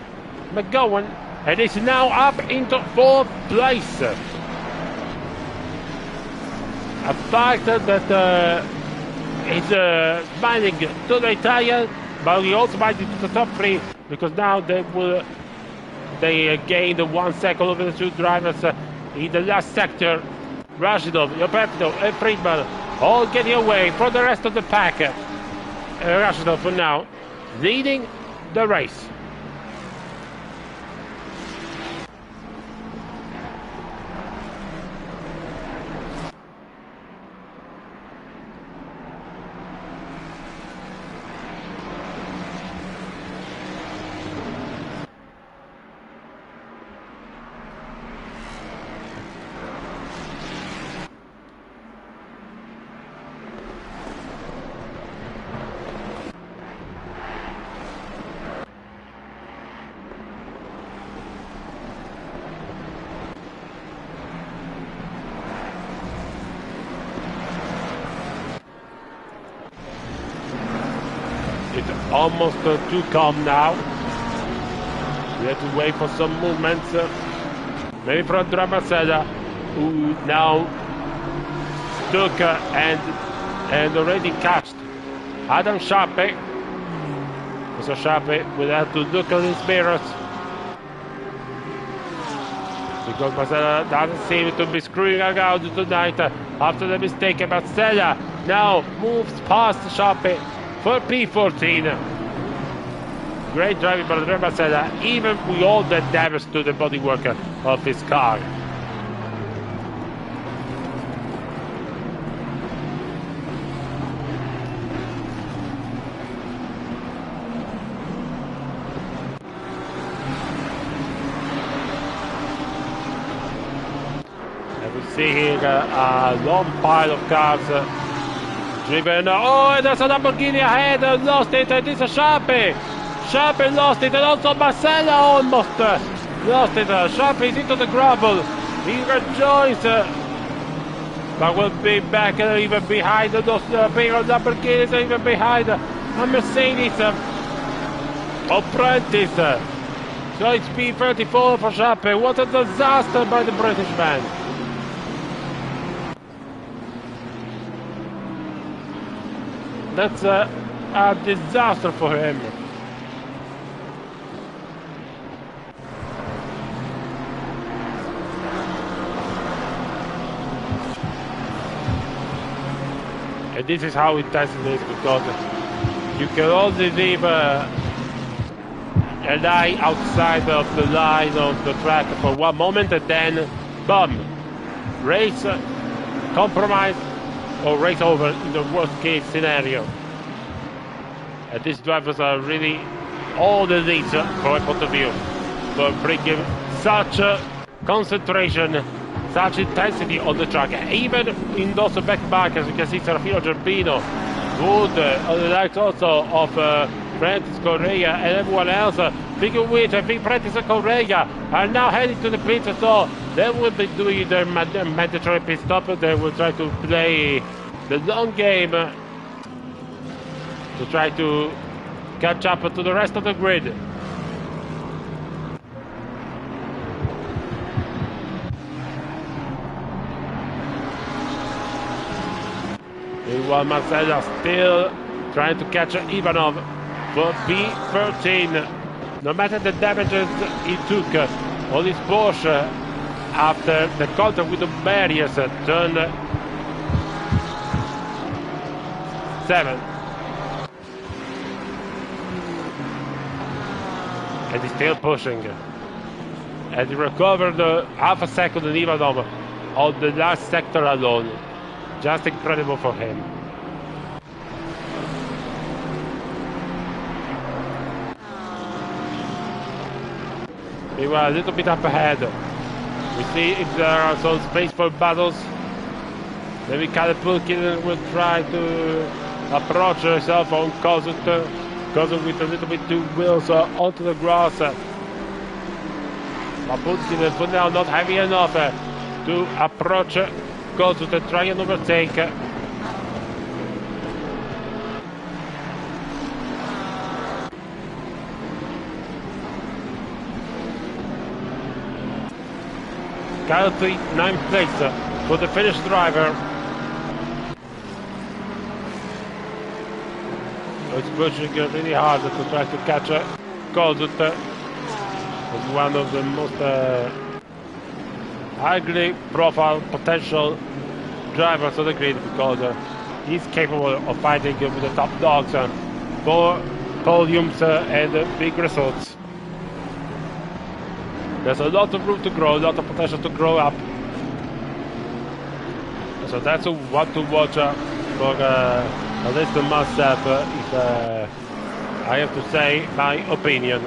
and is now up into fourth place. A fact that is smiling to the Italian, but he also smiling to the top three, because now they gained 1 second over the two drivers in the last sector. Rashidov, Roberto, and Friedman all getting away from the rest of the pack. Rashidov for now leading the race. It's almost too calm now. We have to wait for some movements. Maybe from Andrea Marcella, who now took and already catched Adam Sharpe. So Sharpe will have to look at his mirrors, because Marcella doesn't seem to be screwing around tonight after the mistake. Marcella now moves past Sharpe for P14. Great driving by Andrea Marcella, even with all the damage to the bodywork of his car. And we see here a long pile of cars driven. Oh, and there's a Lamborghini ahead, lost it, and it's a Sharpe. Sharpe lost it, and also Marcella almost lost it. Sharpe is into the gravel. He rejoins, but will be back even behind those pair of Lamborghinis, even behind a Mercedes apprentice. So it's P34 for Sharpe. What a disaster by the British man. That's a disaster for him. And this is how intense it is, because you can only leave an eye outside of the line of the track for one moment, and then boom, race compromise or race over in the worst case scenario. And these drivers are really all the leads from my point of view for bringing such concentration, such intensity on the track. Even in those back markers, you can see Serafino Gerbino, Wood, on the likes also of Prentice Correa and everyone else. Speaking which, I think Prentice and Correa are now heading to the pits, so they will be doing their mandatory pit stop. They will try to play the long game to try to catch up to the rest of the grid. Meanwhile, Marcella still trying to catch Ivanov for P13. No matter the damages he took on his Porsche after the contact with the barriers, turned 7. And he's still pushing. And he recovered half a second in Ivanov on the last sector alone. Just incredible for him. Meanwhile, a little bit up ahead. We see if there are some space for battles. Maybe Kalipulkin will try to approach herself on Kozut. Kozut with a little bit two wheels onto the grass. Kapulkin for now not heavy enough to approach Kozut and try and overtake. Currently 9th place for the Finnish driver. It's pushing really hard to try to catch Kozut. It's one of the most highly profile potential drivers of the grid because he's capable of fighting with the top dogs for podiums and big results. There's a lot of room to grow, a lot of potential to grow up. So that's what to watch for at least myself, if I have to say my opinion.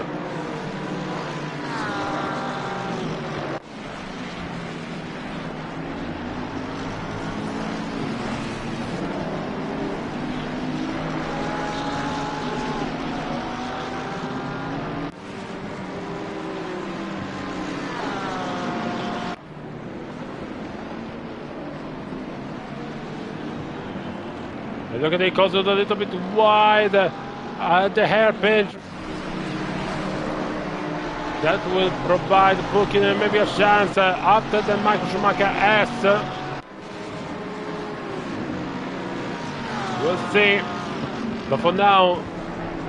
Look at it, Kozut a little bit wide at the hairpin. That will provide Pukinen maybe a chance after the Michael Schumacher S. We'll see. But for now,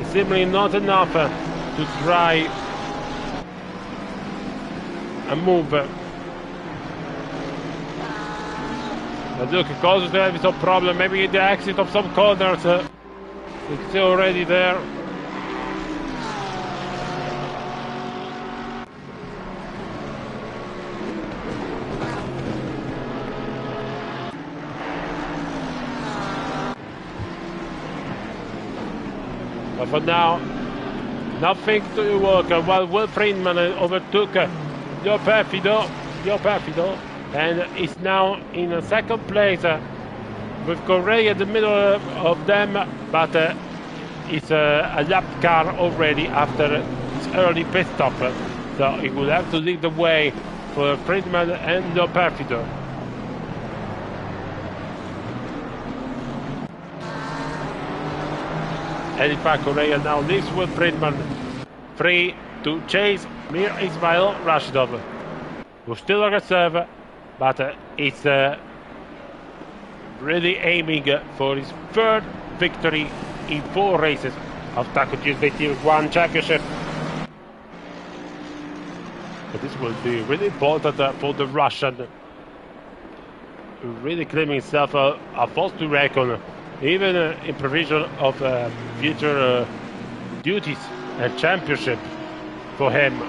it's simply not enough to try and move. But look, Kozut there is no problem. Maybe the exit of some corners. It's still already there. But for now, nothing to work. While Will Friedman overtook Dio Perfido, and is now in second place with Correa in the middle of them, but it's a lap car already after its early pit stop, so he will have to lead the way for Friedman and Dio Perfido. And in fact, Correa now leaves with Friedman free to chase Mir Ismail Rashidov, who's still a reserve, but it's really aiming for his third victory in 4 races of Taco Tuesday Tier 1 Championship. But this will be really important for the Russian, really claiming himself a force to reckon, even in provision of future duties and championship for him.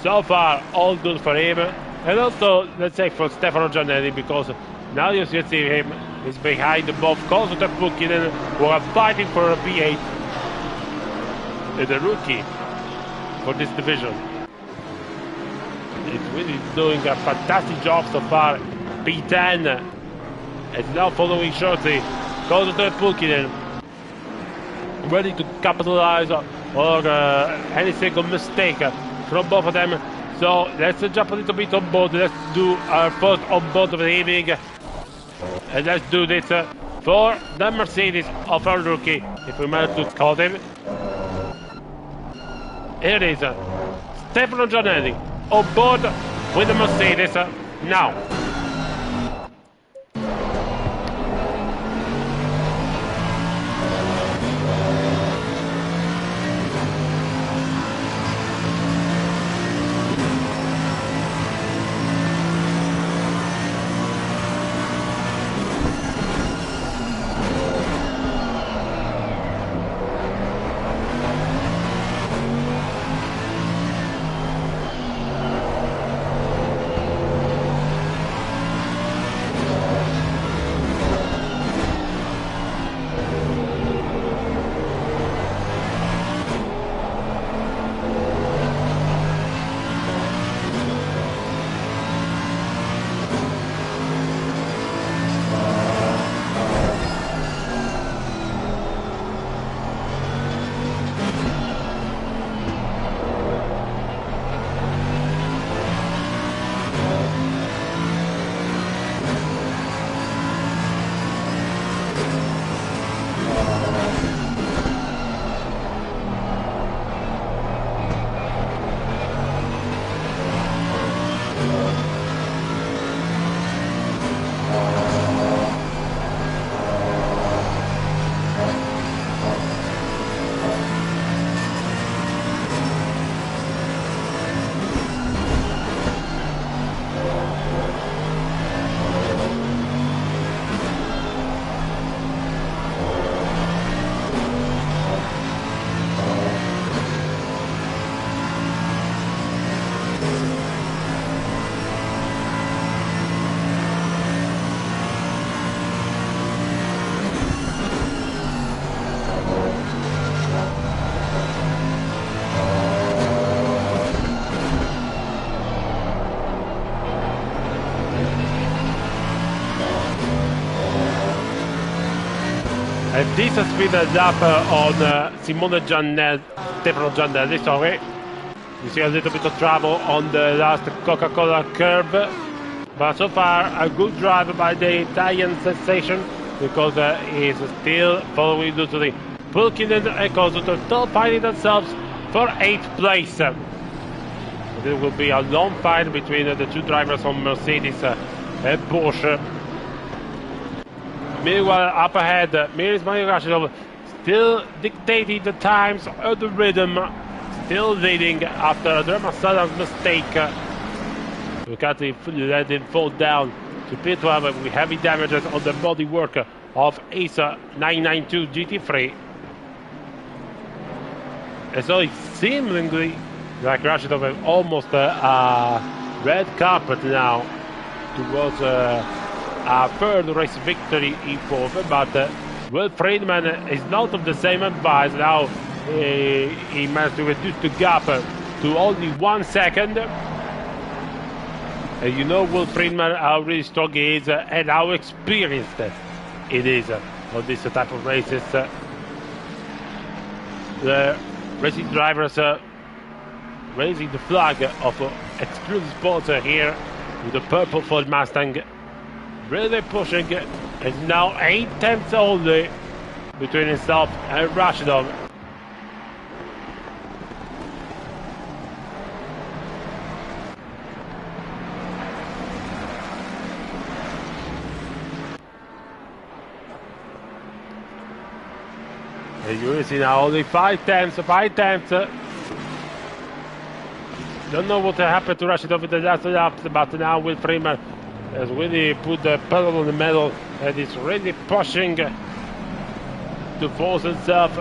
So far, all good for him. And also, let's say, for Stefano Giannelli, because Now you see him is behind both Korsut and Pulkkinen, who are fighting for a P8. The rookie for this division. It's really doing a fantastic job so far. P10 is now following shortly. Korsut and Pulkkinen ready to capitalize on any single mistake from both of them. So let's jump a little bit on board. Let's do our first on board of the evening. And let's do this for the Mercedes of our rookie, if we manage to call him. Here it is, Stefano Giannelli on board with the Mercedes now. And this has been a lap on Stefano Giannelli, sorry. You see a little bit of trouble on the last Coca-Cola curve. But so far, a good drive by the Italian sensation, because he is still following Luthuli. Pulkkinen and Korsut still fighting themselves for 8th place. There will be a long fight between the two drivers on Mercedes and Porsche. Meanwhile, up ahead, Miris Rashidov still dictating the times of the rhythm, still leading after Adrian Salan's mistake. Ducati let him fall down to P12 with heavy damages on the bodywork of ACE 992 GT3. And so it's seemingly like Rashidov almost a red carpet now towards a third race victory in fourth, but Will Friedman is not of the same advice. Now he managed to reduce the gap to only 1 second. And you know Will Friedman how really strong he is and how experienced it is on this type of races. The racing drivers raising the flag of exclusive sports here with the purple Ford Mustang. Really pushing, it's now 8 tenths only between himself and Rashidov. And you see now only 5 tenths. Don't know what happened to Rashidov in the last lap, but now Will Friedman has really put the pedal on the metal and is really pushing to force himself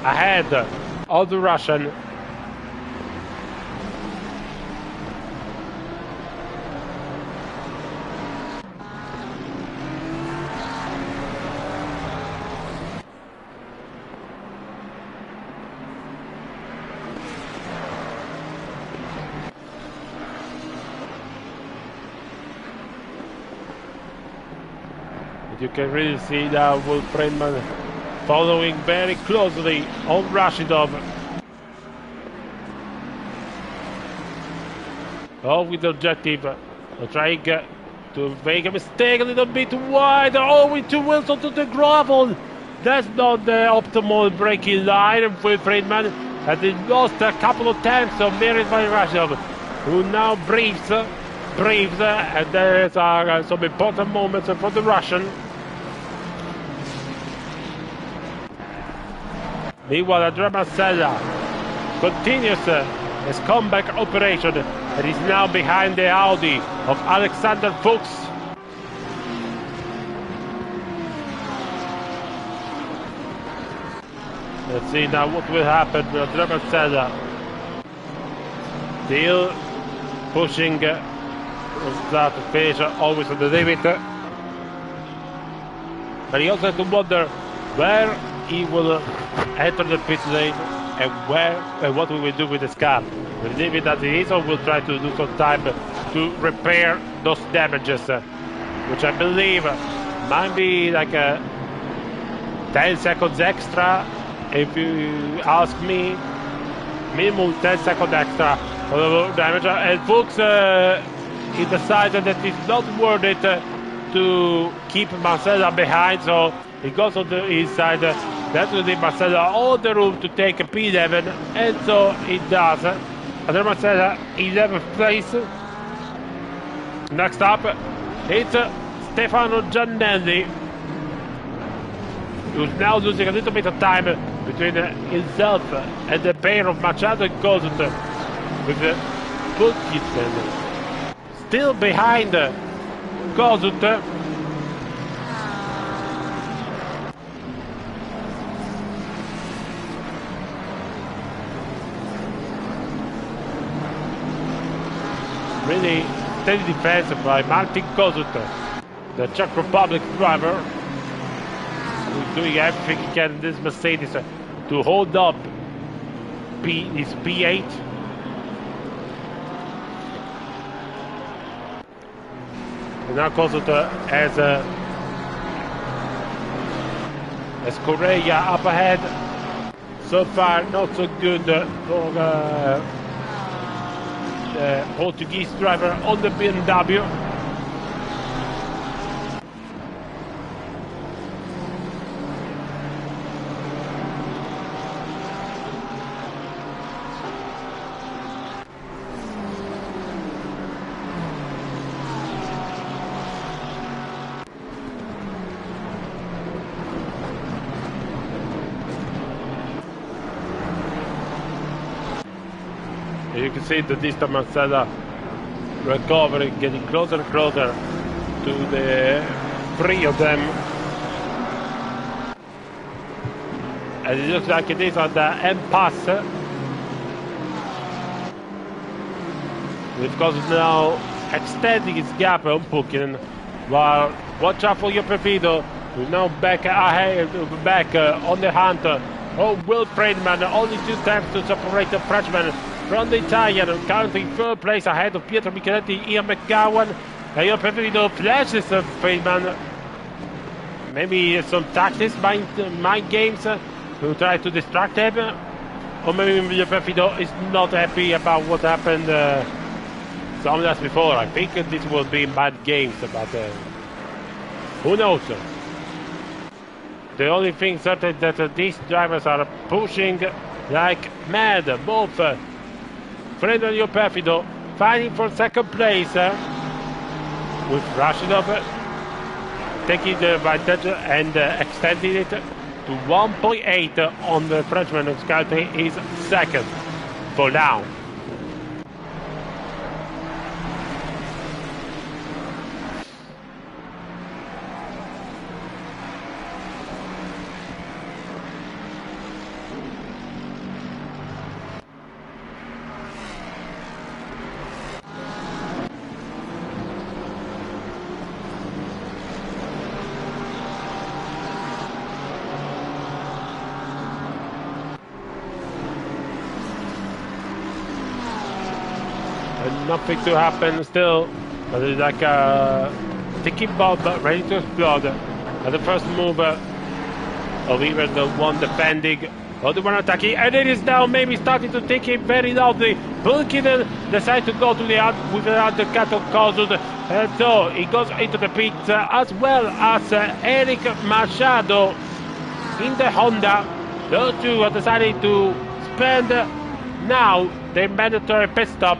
ahead of the Russian. You can really see now Will Friedman following very closely on Rashidov. Oh, with the objective, trying to make a mistake a little bit wide. Oh, into Wilson to the gravel. That's not the optimal braking line with Friedman. And he lost a couple of times, so married by Rashidov, who now breathes, and there are some important moments for the Russian. Meanwhile, Andrea Marcella continues his comeback operation and is now behind the Audi of Alexander Fuchs. Let's see now what will happen with Andrea Marcella. Still pushing start to finish always on the limit. But he also has to wonder where he will enter the pit lane and what we will do with this car. We'll leave it as it is, or we'll try to do some time to repair those damages, which I believe might be like 10 seconds extra. If you ask me, minimum 10 seconds extra for the damage. And Fuchs, he decided that it's not worth it to keep Marcella behind, so he goes on the inside. That will give Marcella all the room to take a P11, and so it does. Andrea Marcella, 11th place. Next up, it's Stefano Giannelli, who's now losing a little bit of time between himself and the pair of Machado and Kozut, with Pulkinen still behind Kozut. Really steady defense by Martin Kozut, the Czech Republic driver, who's doing everything he can in this Mercedes to hold up his P8. And now Kozut has Correa up ahead. So far, not so good for the Portuguese driver on the BMW. You can see the distance Marcella recovering, getting closer and closer to the three of them. And it looks like it is on the end pass. With Kozut now extending his gap on Pulkinen, while watch out for your Perfido, who's now back ahead, back on the hunt. Oh, Will Friedman, only 2 times to separate the Frenchman from the Italian, currently 3rd place ahead of Pietro Micheletti, Ian McGowan. And your Perfido flashes Friedman. Maybe some tactics, mind games to try to distract him. Or maybe your Perfido is not happy about what happened some days before. I think this will be mind games, but who knows? The only thing certain is that these drivers are pushing like mad. Both Friedman and your Perfido fighting for 2nd place, with Rashidov taking the advantage and extending it to 1.8 on the Frenchman, who's currently is 2nd for now. Nothing to happen still, but it's like a ticking bomb ready to explode. at the first move of even the one defending or the one attacking, and it is now maybe starting to take it very loudly. Bulkinen decides to go to the with the undercut of Kozud, and so he goes into the pit as well as Eric Machado in the Honda. Those two are deciding to spend now their mandatory pit stop.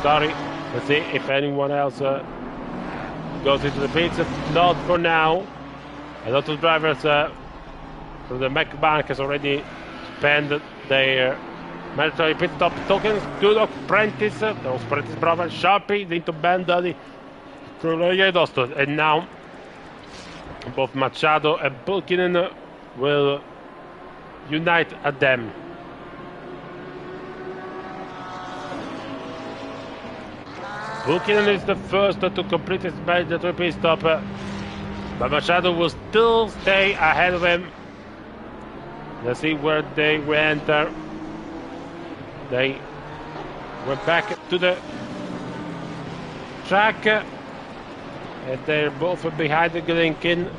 Sorry. Let's see if anyone else goes into the pits. Not for now. A lot of drivers from the Mac Bank has already spent their mandatory pit stop tokens. Dudok, Prentice, those Prentice brothers, Sharpie, into Bandali, and now both Machado and Bulkinen will unite at them. Bulkinen is the first to complete his mandatory pit stop, but Machado will still stay ahead of him. Let's see where they will enter. They went back to the track, and they're both behind the Glinkin.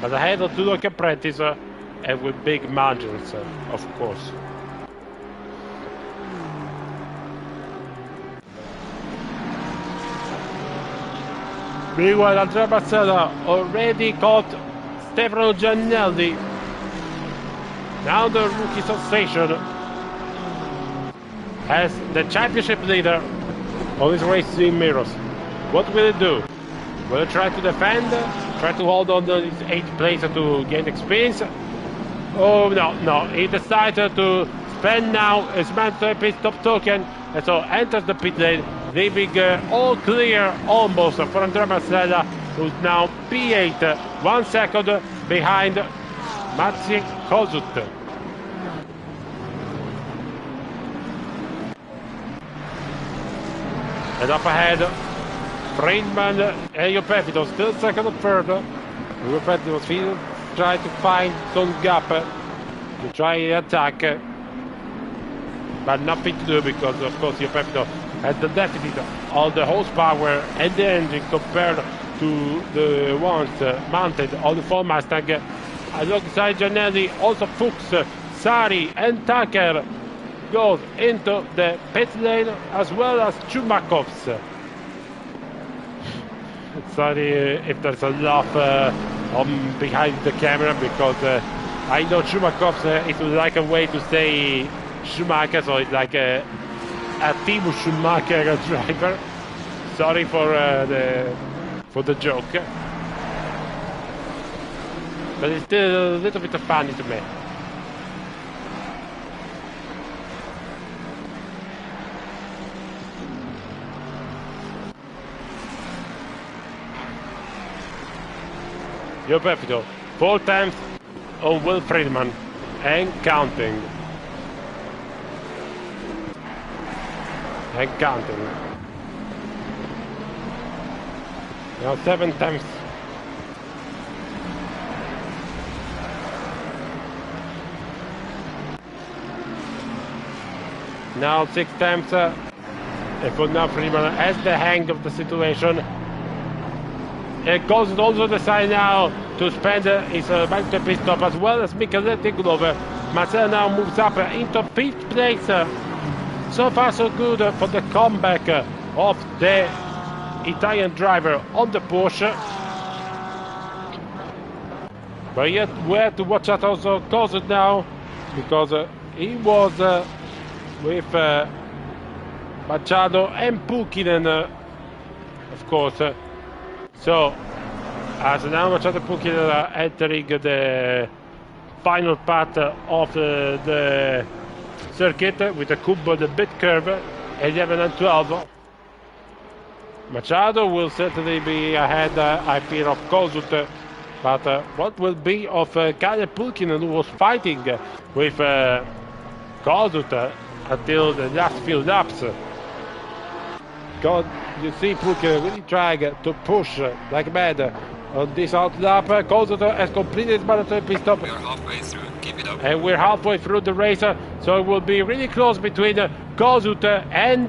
But ahead of Dudok and Prentice, and with big margins, of course. Meanwhile, Andrea Barcella already caught Stefano Giannelli. Now the rookie sensation as the championship leader on his racing mirrors. What will he do? Will he try to defend? Try to hold on to his 8th place to gain experience? Oh no, he decided to spend now his mandatory pit stop token, and so enters the pit lane, leaving all clear almost for Andrea Barcella, who's now P8, 1 second behind Maciej Kozut. And up ahead, Friedman and Iopefito still second and third. Iopefito trying to find some gap to try and attack, but nothing to do because of course Iopefito has the deficit of the horsepower and the engine compared to the ones mounted on the Ford Mustang. Alongside Giannelli, also Fuchs, Sari and Tucker goes into the pit lane, as well as Chumakovs. Sorry if there's a laugh on behind the camera, because I know Chumakovs is like a way to say Schumacher, so it's like a Timo Schumacher driver. Sorry for the joke, but it's still a little bit funny to me. Iopefito, 4 times on Will Friedman and counting. Now 7 times. Now 6 times. And for now Friedman has the hang of the situation. And Kozut also decide now to spend his mandatory pit stop, as well as Micheletti Glover. Marcel now moves up into 5th place. So far so good for the comeback of the Italian driver on the Porsche. But yet we have to watch out also Kozut now, because he was with Machado and Pukinen, of course. So, as now Machado and Pukinen are entering the final part of the circuit with the Cubo, the bit curve, 11 and 12. Machado will certainly be ahead, I fear, of Kozut, but what will be of Kalle Pulkkinen, who was fighting with Kozut until the last few laps? God, you see Pulkkinen really trying to push like mad on this out lap. Kozuta has completed his mandatory pit stop. We are halfway through. Keep it up. And we're halfway through the race, so it will be really close between Kozuta and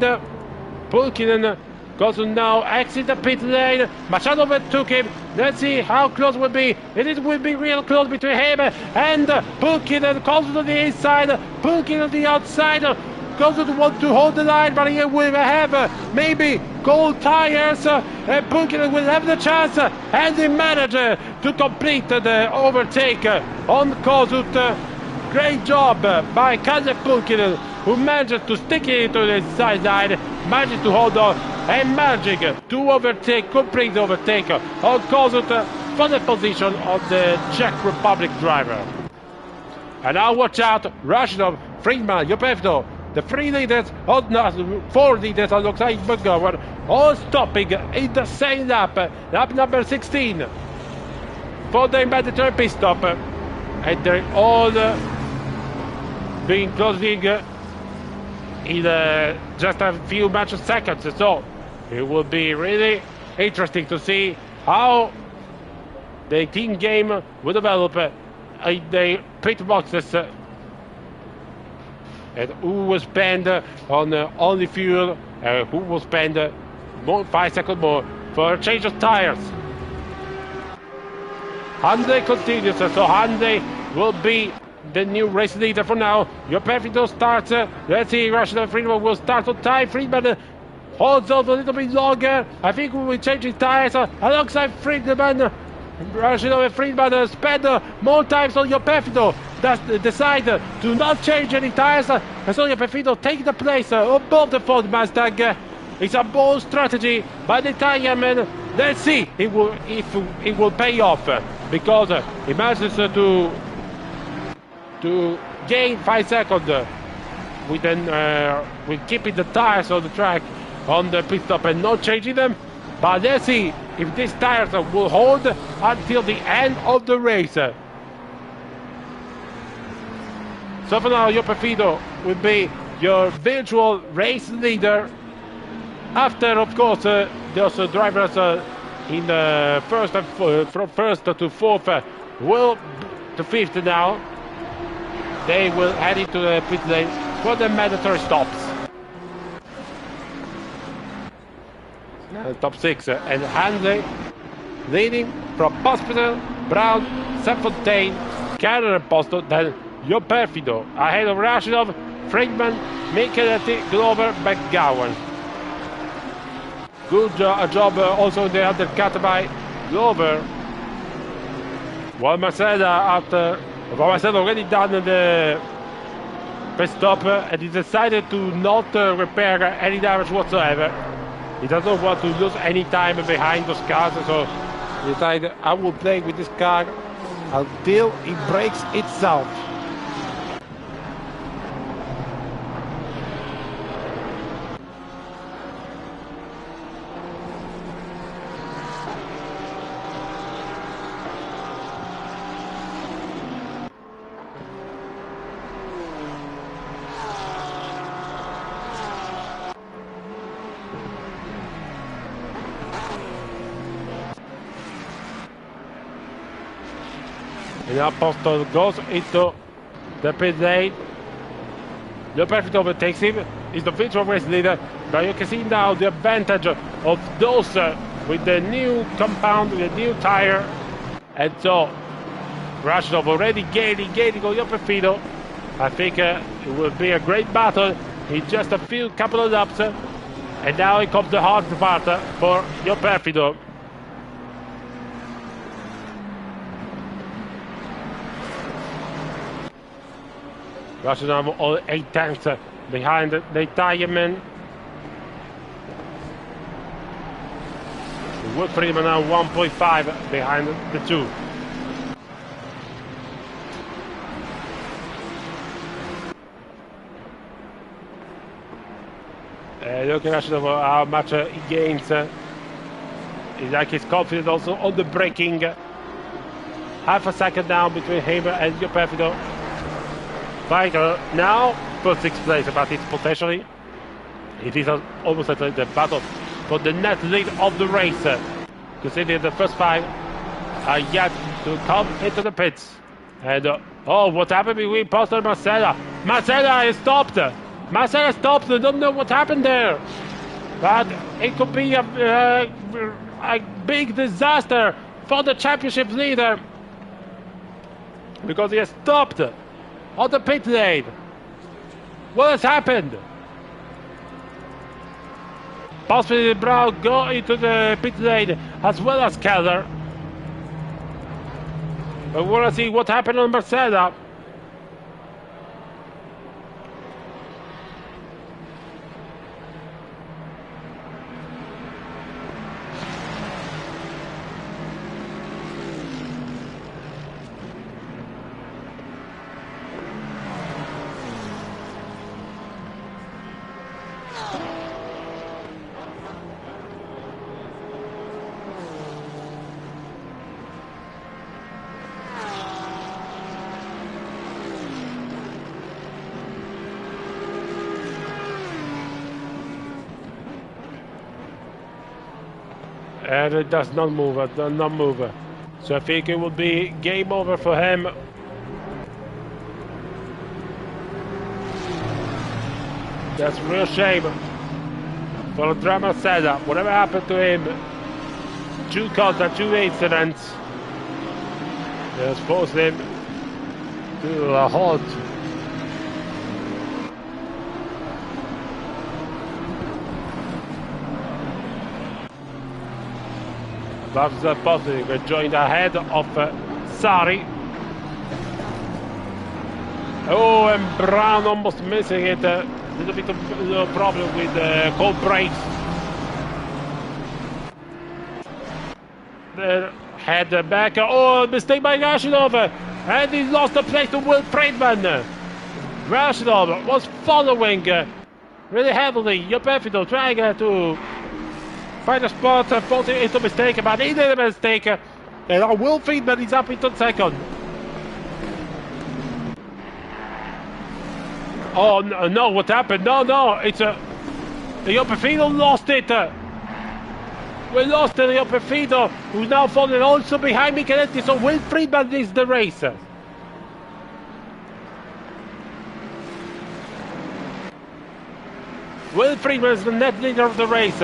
Pulkkinen. Kozuta now exit the pit lane. Machado overtook him. Let's see how close it will be. It will be real close between him and Pulkkinen. Kozuta on the inside, Pulkkinen on the outside. Kozuta wants to hold the line, but he will have maybe cold tires, and Pulkkinen will have the chance, and he managed to complete the overtake on Kozuta. Great job by Kalle Pulkkinen, who managed to stick it to the sideline, managed to hold on, and managing to overtake, complete the overtake on Kozuta for the position of the Czech Republic driver. And now watch out, Rashidov, Friedman, Jopevno, the three leaders, four leaders alongside McGovern, all stopping in the same lap, lap number 16, for the mandatory pit stop, and they're all being closing in just a few match seconds. So it will be really interesting to see how the team game will develop in the pit boxes. And who will spend on only fuel, who will spend 5 seconds more for a change of tires. Hyundai continues, so Hyundai will be the new race leader for now. Jopevno starts, let's see, Rashidov Friedman will start on time. Friedman holds on a little bit longer. I think we will change his tires alongside Friedman. Rashidov and Friedman spend more time on Jopevno. Decide to not change any tires, and so Jopevno take the place of both the Ford Mustang. It's a bold strategy by the Italian man. Let's see if it will pay off, because he manages to gain 5 seconds with keeping the tires on the track on the pit stop and not changing them. But let's see if these tires will hold until the end of the race. So for now, Jopevno will be your virtual race leader. After, of course, those drivers in first from first to fourth will to fifth now. They will head into the pit lane for the mandatory stops. Top 6 and Hyundai leading from Hospital, Brown, Saint-Fontaine, Cannon and Posto, then Jopevno ahead of Rashidov, Friedman, Micheletti, Glover, McGowan. Good job also in the undercut by Glover. While Marcella already done the pit stop and he decided to not repair any damage whatsoever. He doesn't want to lose any time behind those cars, so he decided I will play with this car until it breaks itself. And Apostle goes into the pit lane. Jopevno overtakes him. He's the virtual race leader. But you can see now the advantage of those with the new compound, with the new tire. And so Rashidov already gaining on Jopevno. I think it will be a great battle in just a couple of laps. And now it comes the hard part for Jopevno. Rashidov all 8 tenths behind the Italian man. Wood Friedman now 1.5 behind the two. Look at Rashidov, how much he gains. He's like he's confident also on the braking. Half a second down between him and Jopevno. Fighter now for 6th place, but it's potentially, it is almost like the battle for the net lead of the race. Considering the first 5 are yet to come into the pits. And oh, what happened between Prost and Marcella? Marcella is stopped. Marcella stopped. I don't know what happened there. But it could be a big disaster for the championship leader. Because he has stopped on the pit lane. What has happened? Possibly Brown go into the pit lane as well as Keller. I want to see what happened on Marcella. And it does not move, it does not move. So I think it will be game over for him. That's a real shame for Andrea Marcella. Whatever happened to him, 2 contact, 2 incidents, has forced him to a halt. That's positive, joined ahead of Sari. Oh, and Brown almost missing it. A little bit of problem with cold brakes. Head back. Oh, mistake by Rashidov. And he lost the place to Will Friedman. Rashidov was following really heavily. Yopefido trying to find a spot, forcing into a mistake, but he did a mistake. And now Will Friedman is up into second. Oh no, what happened? No, it's Yopefido lost it. We lost Yopefido, who's now falling also behind Micheletti, so Will Friedman is the race. Will Friedman is the net leader of the race.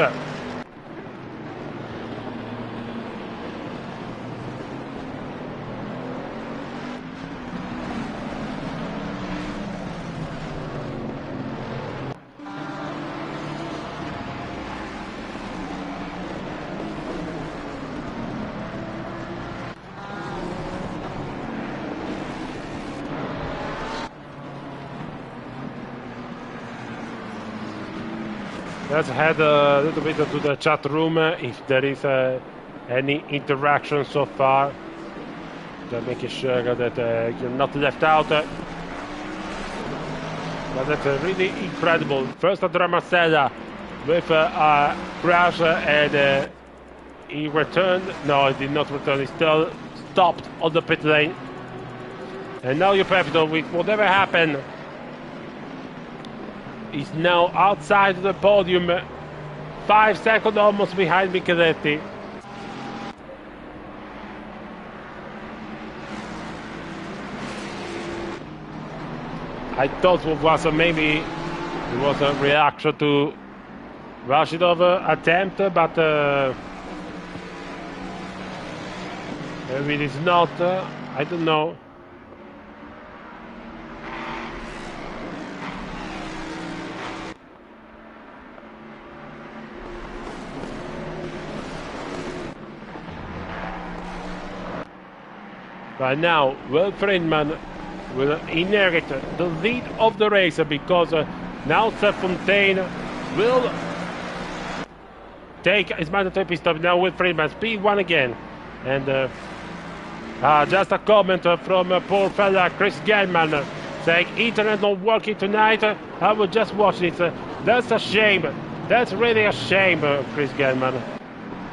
Let's head a little bit to the chat room if there is any interaction so far. Just making sure that you're not left out. But that's really incredible. First Andrea Marcella with a crash and he returned. No, he did not return. He still stopped on the pit lane. And now Yopefido, with whatever happened, is now outside the podium, 5 seconds almost behind Micheletti. I thought it was maybe it was a reaction to Rashidov attempt, but maybe it is not. I don't know. But now, Will Friedman will inherit the lead of the race because now Seth Fontaine will take his mandatory pit stop. Now Will Friedman, speed 1 again. And just a comment from poor fella Chris Gelman saying, internet not working tonight. I will just watch it. That's a shame. That's really a shame, Chris Gelman.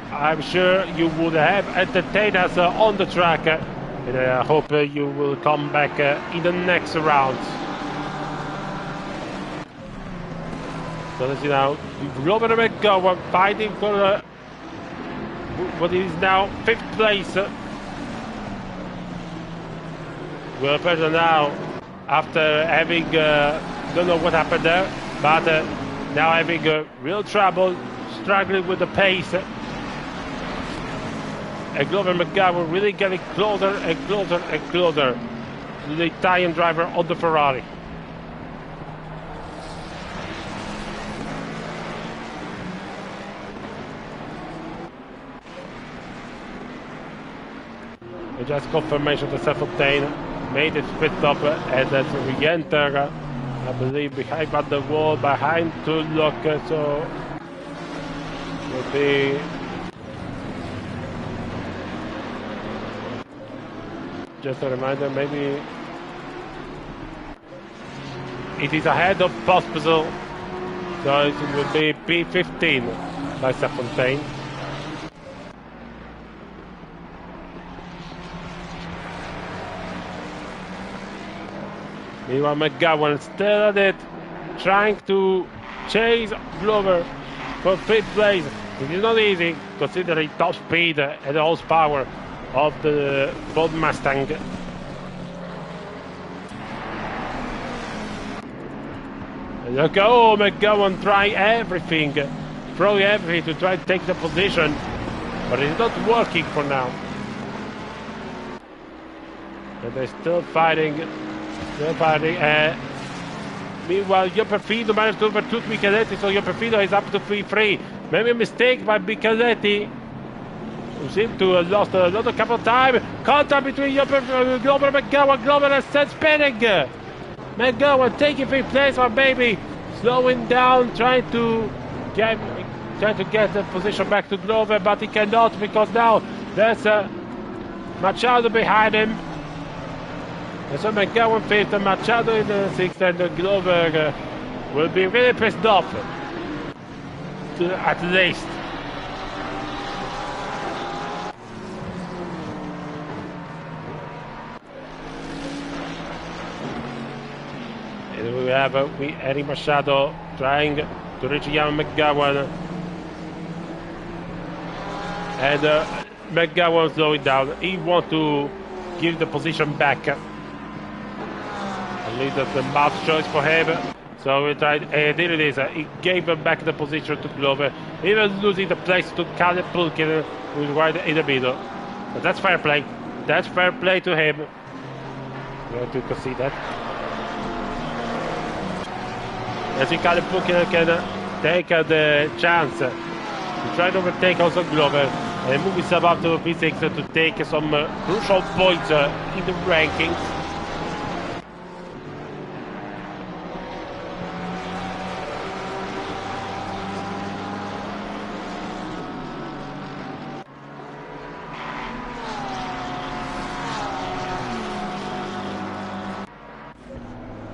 I'm sure you would have entertained us on the track. And I hope you will come back in the next round. So let's see now. Robert McGowan fighting for what is now 5th place will appear now after having, don't know what happened there, but now having real trouble, struggling with the pace. And Glover McGowan really getting closer and closer and closer to the Italian driver on the Ferrari. And just confirmation that Serfontaine made his pit stop and then re-enter, I believe, behind the wall, behind Tulloch, so will be just a reminder, maybe it is ahead of Pospisil, so it will be P15 by Serfontaine. Meanwhile, McGowan still at it, trying to chase Glover for 5th place. It is not easy, considering top speed and the horsepower of the Ford Mustang. And look, oh, McGowan trying everything, throwing everything to try to take the position, but it's not working for now. And they're still fighting. Meanwhile, Perfido managed to overtook Micheletti, so Perfido is up to 3-3. Maybe a mistake by Micheletti, who seemed to have lost a couple of time. Contact between Glover and McGowan. Glover is set spinning. McGowan taking 5th place, but maybe slowing down, trying to get the position back to Glover, but he cannot because now there's Machado behind him. And so McGowan 5th and Machado in the 6th, and Glover will be really pissed off, at least. And we have Eddie Machado trying to reach Ian McGowan. And McGowan slowing down. He wants to give the position back. At least that's the bad choice for him. So we tried, and here it is. He gave back the position to Glover, even losing the place to Caleb Pulkin, who's right in the middle. But that's fair play. That's fair play to him. You have to concede that. I think Caleb Pulkin can take the chance to try to overtake also Glover and move himself up to P6 to take some crucial points in the rankings.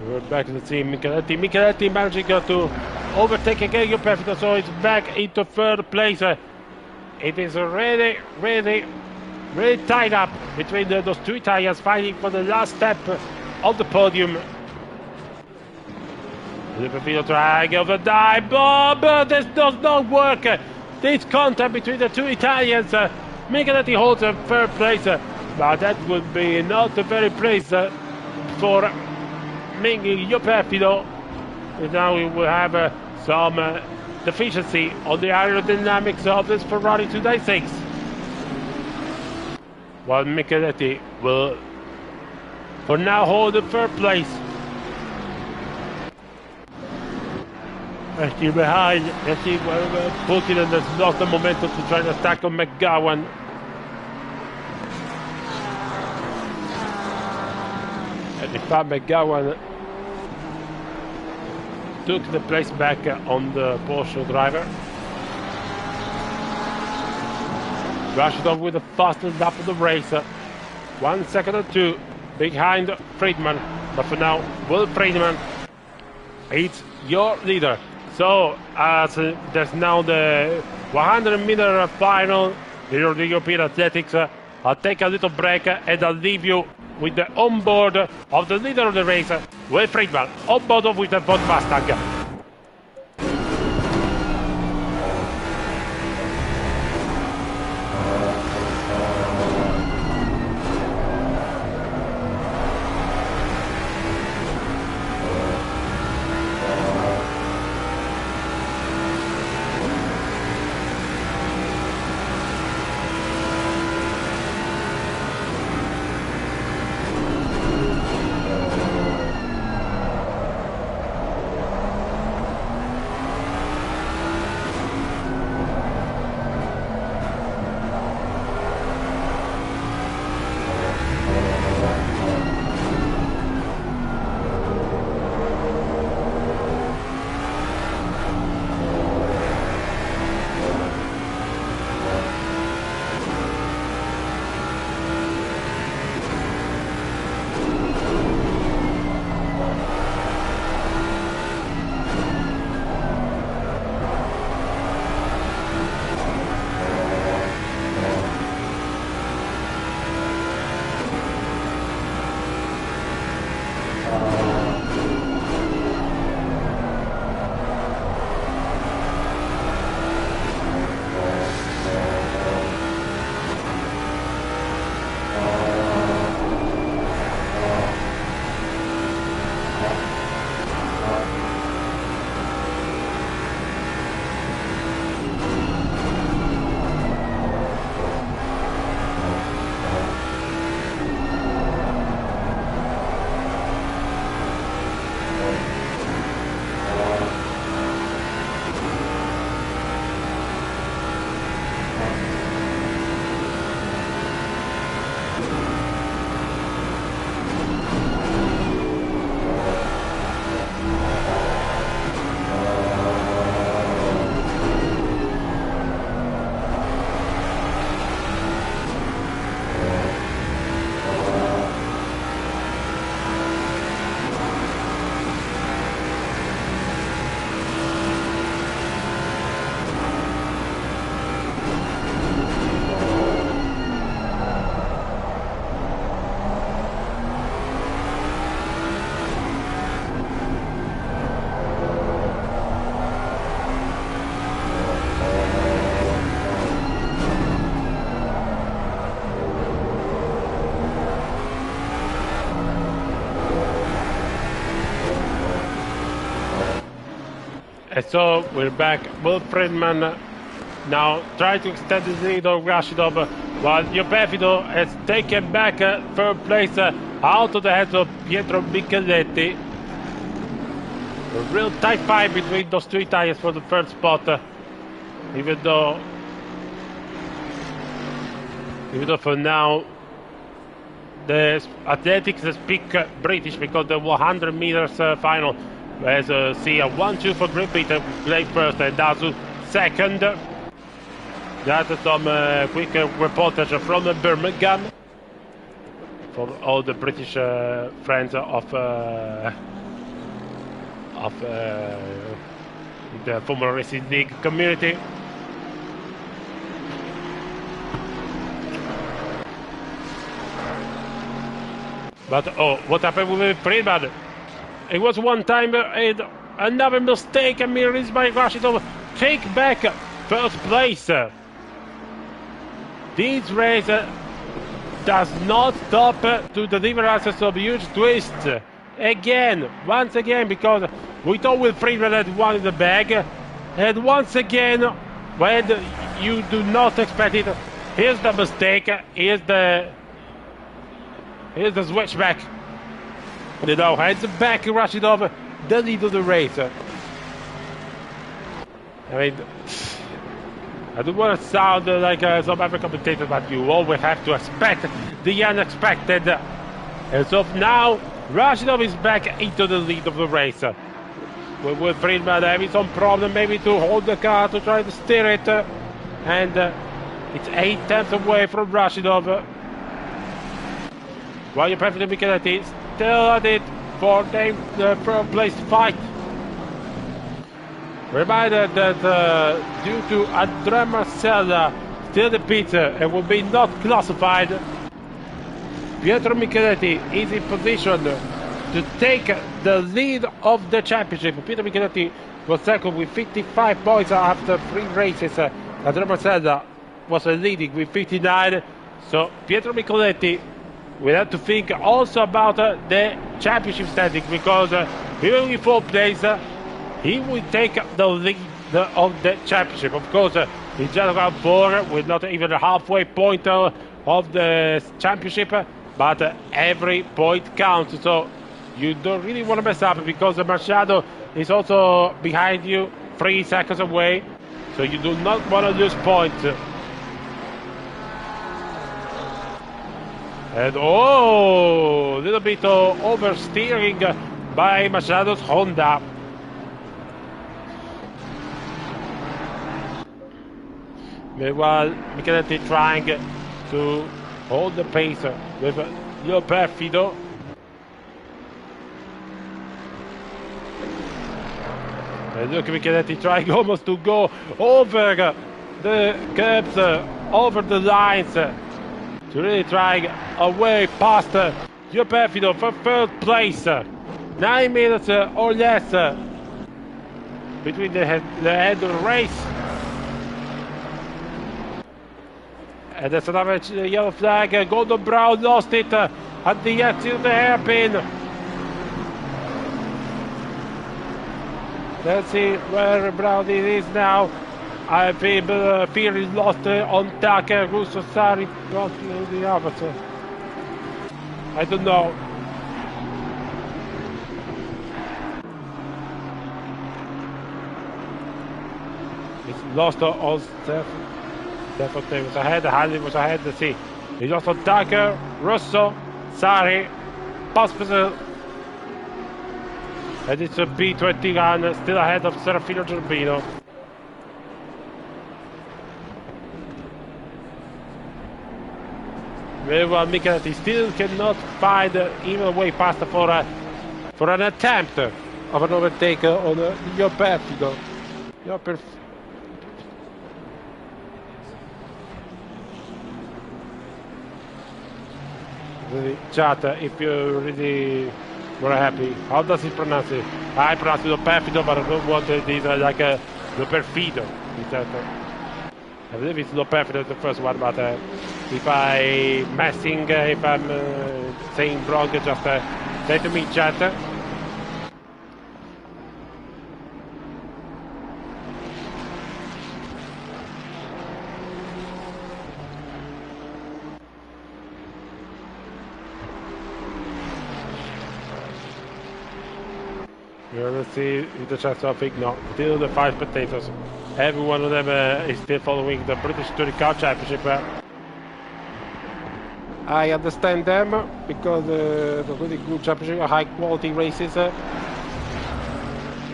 We're back to the team. Micheletti managing to overtake again Perfido, so it's back into 3rd place. It is really tied up between those two Italians fighting for the last step of the podium. Perfido trying over dive, but this does not work. This contact between the two Italians. Micheletti holds 3rd place, but that would be not a very place for Io Perfido. And now we will have some deficiency on the aerodynamics of this Ferrari 296. While Micheletti will for now hold the 3rd place. Actually behind, Pulkin has lost the momentum to try to tackle McGowan. And in fact, McGowan took the place back on the Porsche driver. Rushed off with the fastest lap of the race. 1 second or 2 behind Friedman. But for now, Will Friedman, it's your leader. So, as there's now the 100-meter final in the European Athletics, I'll take a little break and I'll leave you with the onboard of the leader of the race, Will Friedman, on board with the Ford Mustang. And so we're back. Will Friedman now trying to extend the lead on Rashidov, while Perfido has taken back third place out of the hands of Pietro Micheletti. A real tight fight between those two Italians for the third spot, even though for now the athletics speak British, because the 100 meters final has see a 1-2 for Great Britain, Blake first and Dazu second. That's some quick reportage from Birmingham for all the British friends of the Formula Racing League community. But what happened with Friedman? It was one time another mistake, and Miris by Rashidov take back first place. This race does not stop to deliver us some huge twists. Once again, because we thought Will Friedman had one in the bag, and once again, when you do not expect it, here's the mistake, here's the switchback. You know, hands back Rashidov, the lead of the race. I mean, I don't want to sound like some other commentator, but you always have to expect the unexpected. As of now, Rashidov is back into the lead of the race. With Friedman having some problem maybe to hold the car, to try to steer it. And it's 8 tenths away from Rashidov. While your Perfect Micheletti still at it for the third place fight. Reminded that due to Andrea Marcella still the pit and will be not classified, Pietro Micheletti is in position to take the lead of the championship. Pietro Micheletti was second with 55 points after 3 races. Andrea Marcella was leading with 59. So Pietro Micheletti will have to think also about the championship standing, because even with 4th place, he will take the lead of the championship. Of course, in general round 4, with not even a halfway point of the championship, but every point counts. So you don't really want to mess up, because Machado is also behind you, 3 seconds away. So you do not want to lose points. And a little bit of oversteering by Machado's Honda. Meanwhile, Micheletti trying to hold the pace with Perfido. And look, Micheletti trying almost to go over the curbs, over the lines, to really try a way past Perfido for 3rd place. 9 minutes or less between the end of the race. And there's another yellow flag. Gordon Brown lost it at the exit of the hairpin. Let's see where Brown is now. I feel he's lost on Tucker. Russo Sari lost the opposite. I don't know. It's lost on Stefan. Stefan was ahead. Hadley was ahead. Let's see. He lost on Tucker, Russo, Sari, Pospisil. And it's a B21 still ahead of Serafino Gerbino. Meanwhile, Micheletti still cannot find even a way past for an attempt of an overtake on Perfido. Really, chat, if you really were happy, how does he pronounce it? I pronounce it Perfido, but I don't want this like a Perfido. I believe it's Perfido, the first one, but if I'm messing, if I'm saying wrong, just say to me, chat. We're gonna see if the chance of no. Still the 5 spectators. Every one of them is still following the British Touring Car Championship. I understand them because the really good championship, high quality races. A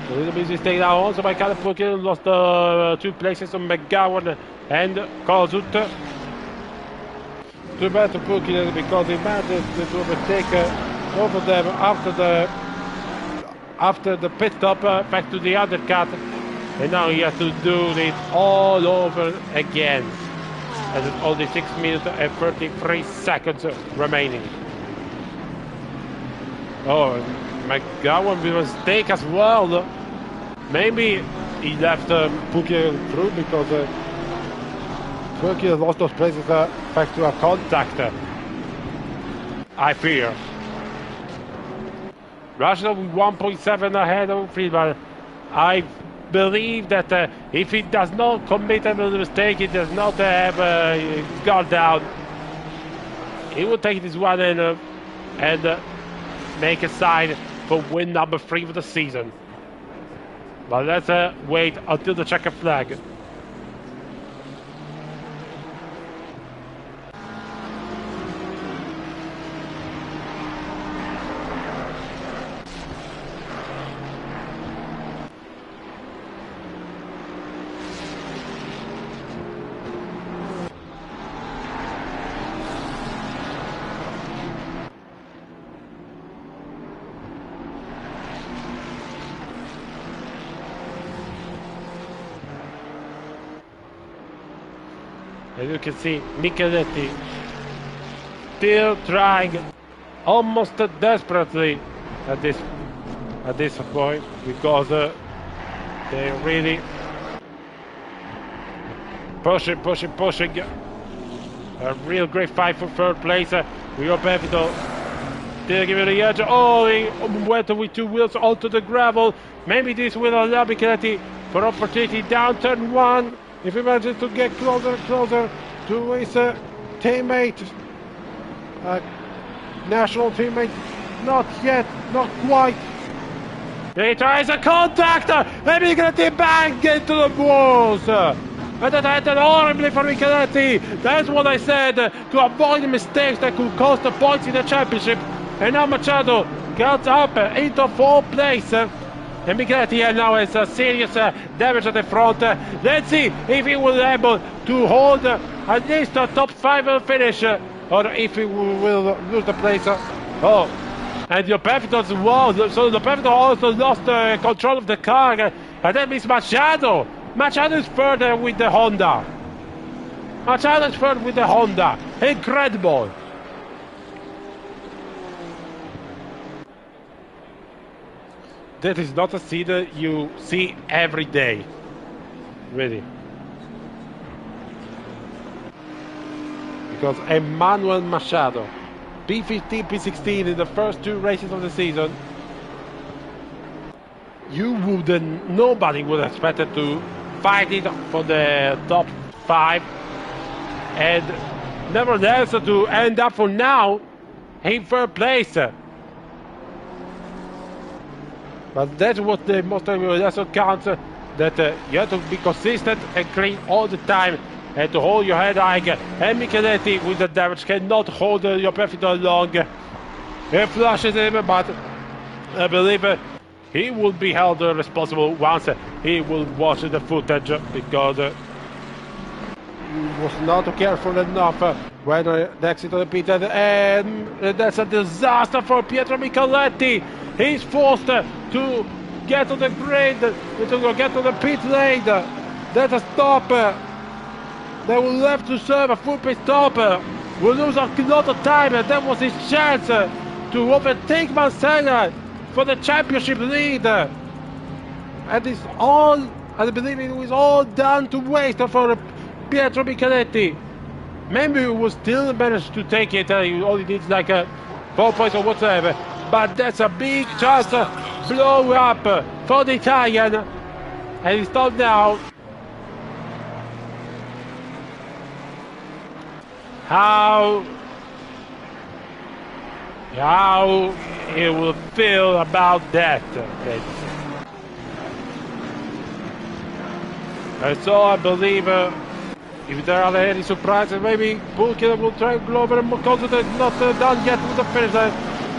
little bit mistake now also by Callum Purkin, lost 2 places on McGowan and Kozut. Too bad to Purkin because he managed to overtake over them after the pit stop back to the undercut, and now he has to do it all over again. And it's only 6 minutes and 33 seconds remaining. Oh, McGowan with a mistake as well. Maybe he left Purkin through because Purkin lost those places back to a contact. I fear. Russell 1.7 ahead of Friedman. I believe that if he does not commit a mistake, he does not have guard down, he will take this one and make a sign for win number 3 for the season. But let's wait until the checkered flag. As you can see, Micheletti still trying almost desperately at this point because they really pushing. A real great fight for 3rd place. Rio Pepito still giving the edge. Oh, he went with 2 wheels onto the gravel. Maybe this will allow Micheletti for opportunity down turn 1. If he manages to get closer and closer to his teammate, national teammate, not yet, not quite. He tries a contact, and Micheletti bang into the walls. And that ended horribly for Micheletti. That's what I said, to avoid mistakes that could cost the points in the championship. And now Machado gets up into 4th place. And Micheletti now has a serious damage at the front. Let's see if he will be able to hold at least a top 5 finish, or if he will lose the place. Oh, and the Pepito as well. So the Pepito also lost control of the car. And that means Machado. Machado is further with the Honda. Incredible. That is not a scene you see every day, really. Because Emmanuel Machado, P15, P16 in the first 2 races of the season, nobody would have expected to fight it for the top 5, and nevertheless to end up for now in 3rd place. But that's what the most also counts, that you have to be consistent and clean all the time, and to hold your head high. And Micheletti with the damage cannot hold your Pepito long. It flushes him, but I believe he will be held responsible once he will watch the footage, because he was not careful enough when the exit of the pit, and that's a disaster for Pietro Micheletti. He's forced to get to the grid, to get to the pit lane. That's a stop. They will have to serve a full pit stop. Will lose a lot of time. That was his chance to overtake Mansella for the championship lead. And it's all, I believe it was all done to waste for Pietro Micheletti. Maybe he will still manage to take it. He only needs like 4 points or whatever. But that's a big chance to blow up for the Italian. And it's not now. how he will feel about that. And so I believe if there are any surprises, maybe Bulkin will try Glover and Mokozu is not done yet with the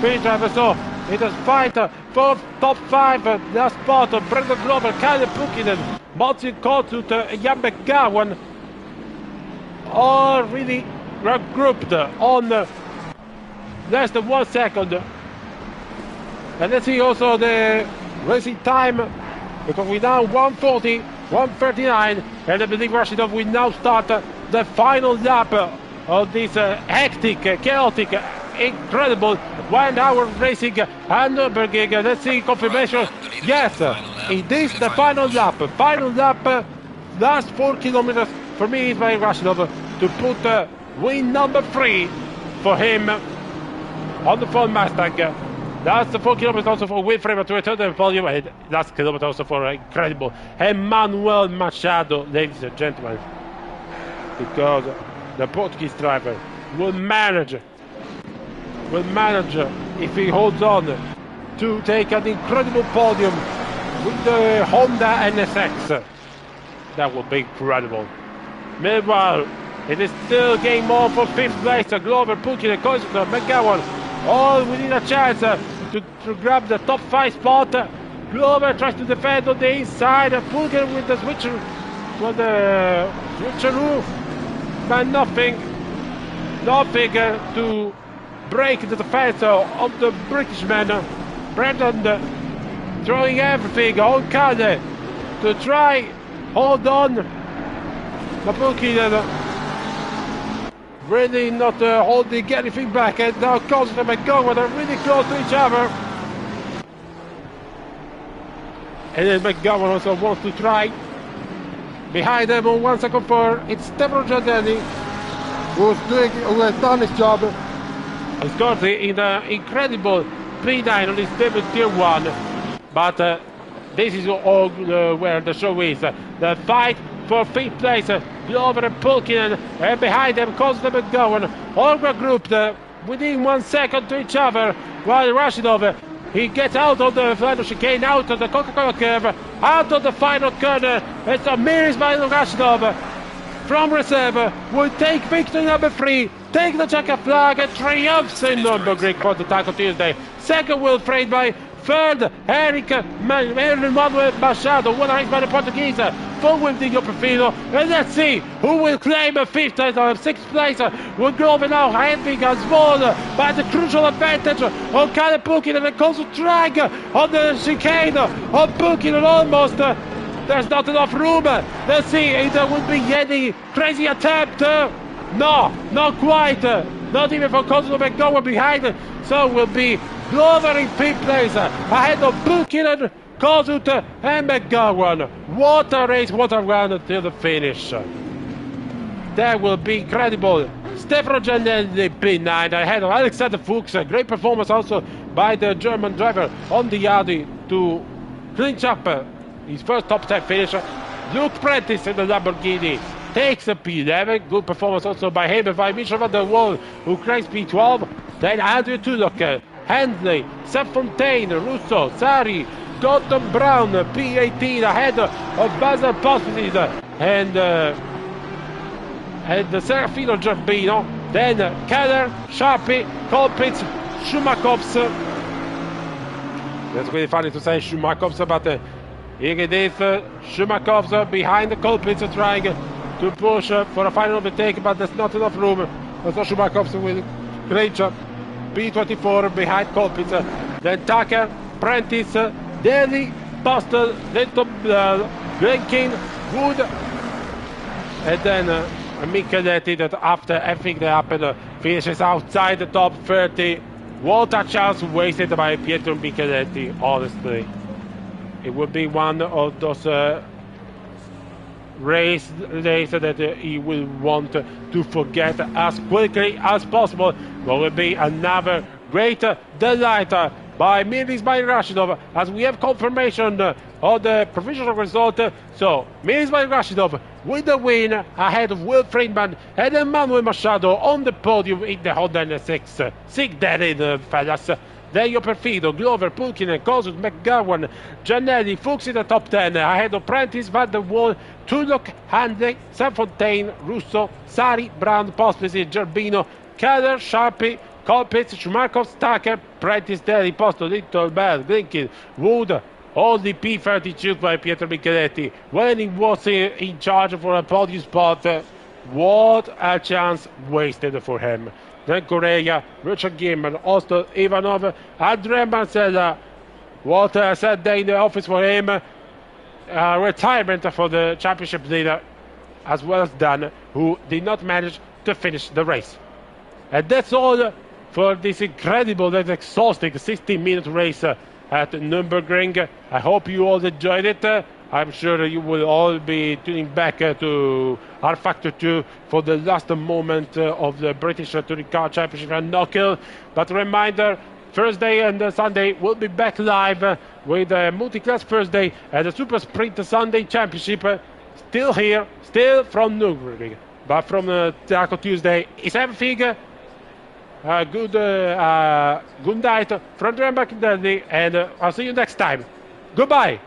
finish driver. So it is fight for top 5 last spot. Brendan Glover, Kyle Bulkin, Martin Kotut, Jan McGowan are really regrouped on less than 1 second. And let's see also the racing time, because we now 1:40, 1:39, and I believe Rashidov will now start the final lap of this hectic, chaotic, incredible 1 hour racing at Nurburgring. Let's see confirmation. Yes, it is the final lap. Final lap, last 4 kilometers for me is by Rashidov to put win number 3 for him on the Ford Mustang. That's the 4 kilometers also for Wilfred to return to the podium, and last kilometer also for incredible Emmanuel Machado, ladies and gentlemen, because the Portuguese driver will manage if he holds on to take an incredible podium with the Honda NSX. That will be incredible. Meanwhile, it is still game on for 5th place. Glover, Pulkin, and Koizner, McGowan, all within a chance to grab the top 5 spot. Glover tries to defend on the inside. Pulkin with the switcheroo, but nothing to break the defense of the Britishman. Brendan throwing everything on Kade to try hold on. But Pulkin really not holding anything back, and now Costa and McGowan are really close to each other. And then McGowan also wants to try. Behind them on 1 second for it's Stefano Giardelli, who has done his job. He scored in an incredible P9 on his debut Tier 1. But this is all where the show is. The fight for 5th place, Glover and Pulkin, and behind them Costa and McGowan, all were grouped within 1 second to each other, while Rashidov, he gets out of the final chicane, out of the Coca-Cola curve, out of the final corner. It's a mirror by Rashidov from reserve, will take victory number 3, take the checkered flag, and triumphs in Nurburgring for the Taco Tuesday. Second Wilfred by third, Manuel Machado, one race by the Portuguese, fourth with Diego Perfino, and let's see who will claim a 5th or 6th place. Will Glover now having a small by the crucial advantage on Kyle Pulkin, and a close drag on the chicane of Pulkin, and almost there's not enough room. Let's see if there will be any crazy attempt. No, not quite. Not even for Cosmo McGowan behind. So will be Glover in 5th place, ahead of Pulkin, Kozut and McGowan. What a race, what a run until the finish. That will be incredible. Stefano Giannelli P9 ahead of Alexander Fuchs. A great performance also by the German driver on the Audi to clinch up his first top 10 finish. Luke Prentice in the Lamborghini takes a P11. Good performance also by him, by Michel van der Waal, who cranks P12. Then Andrew Tudor, Handley, Fontaine, Russo, Sari, Gordon Brown, P18 ahead of Basil Pospisil and Serafino Giardino. Then Keller, Sharpie, Colpitz, Schumakovs. That's really funny to say Schumakovs, but here it is. Schumakovs behind the Colpitz trying to push for a final overtake, but there's not enough room. So Schumakovs will great job. P24 behind Colpitz. Then Tucker, Prentice, Daly, Postel, Linton, Glenkin, Wood, and then Micheletti, that after everything that happened finishes outside the top 30. What a chance wasted by Pietro Micheletti, honestly. It would be one of those races that he will want to forget as quickly as possible. But will be another great delight by Mir Ismail Rashidov, as we have confirmation of the provisional result. So, Mir Ismail Rashidov with the win ahead of Will Friedman and Emmanuel Machado on the podium in the Honda NSX. Sick that in, fellas. Delio Perfido, Glover, Pulkinen, Kosut, McGowan, Giannelli, Fuchs in the top 10, ahead of Prentice, Van der Waal, Tulloch, Handley, Sanfontaine, Russo, Sari, Brown, Pospisil, Gerbino, Keller, Sharpie, Colpitz, Schumacher, Stacker, Prentice, Daly, Posto, Little, Bell, Glinkin, Wood, all the P32 by Pietro Micheletti. When he was in charge for a podium spot, what a chance wasted for him. Then Correa, Richard Gilman, Osto, Ivanov, Andrea Marcella. What a sad day in the office for him. Retirement for the championship leader, as well as Dan, who did not manage to finish the race. And that's all for this incredible, that exhausting 16-minute race at Nurburgring. I hope you all enjoyed it. I'm sure you will all be tuning back to R Factor 2 for the last moment of the British Touring Car Championship and Knockhill. But reminder, Thursday and Sunday we'll be back live with the Multi-Class Thursday and the Super Sprint Sunday Championship. Still here, still from Nurburgring. But from Taco Tuesday is everything. Good night from Andrea McDonald, and I'll see you next time. Goodbye.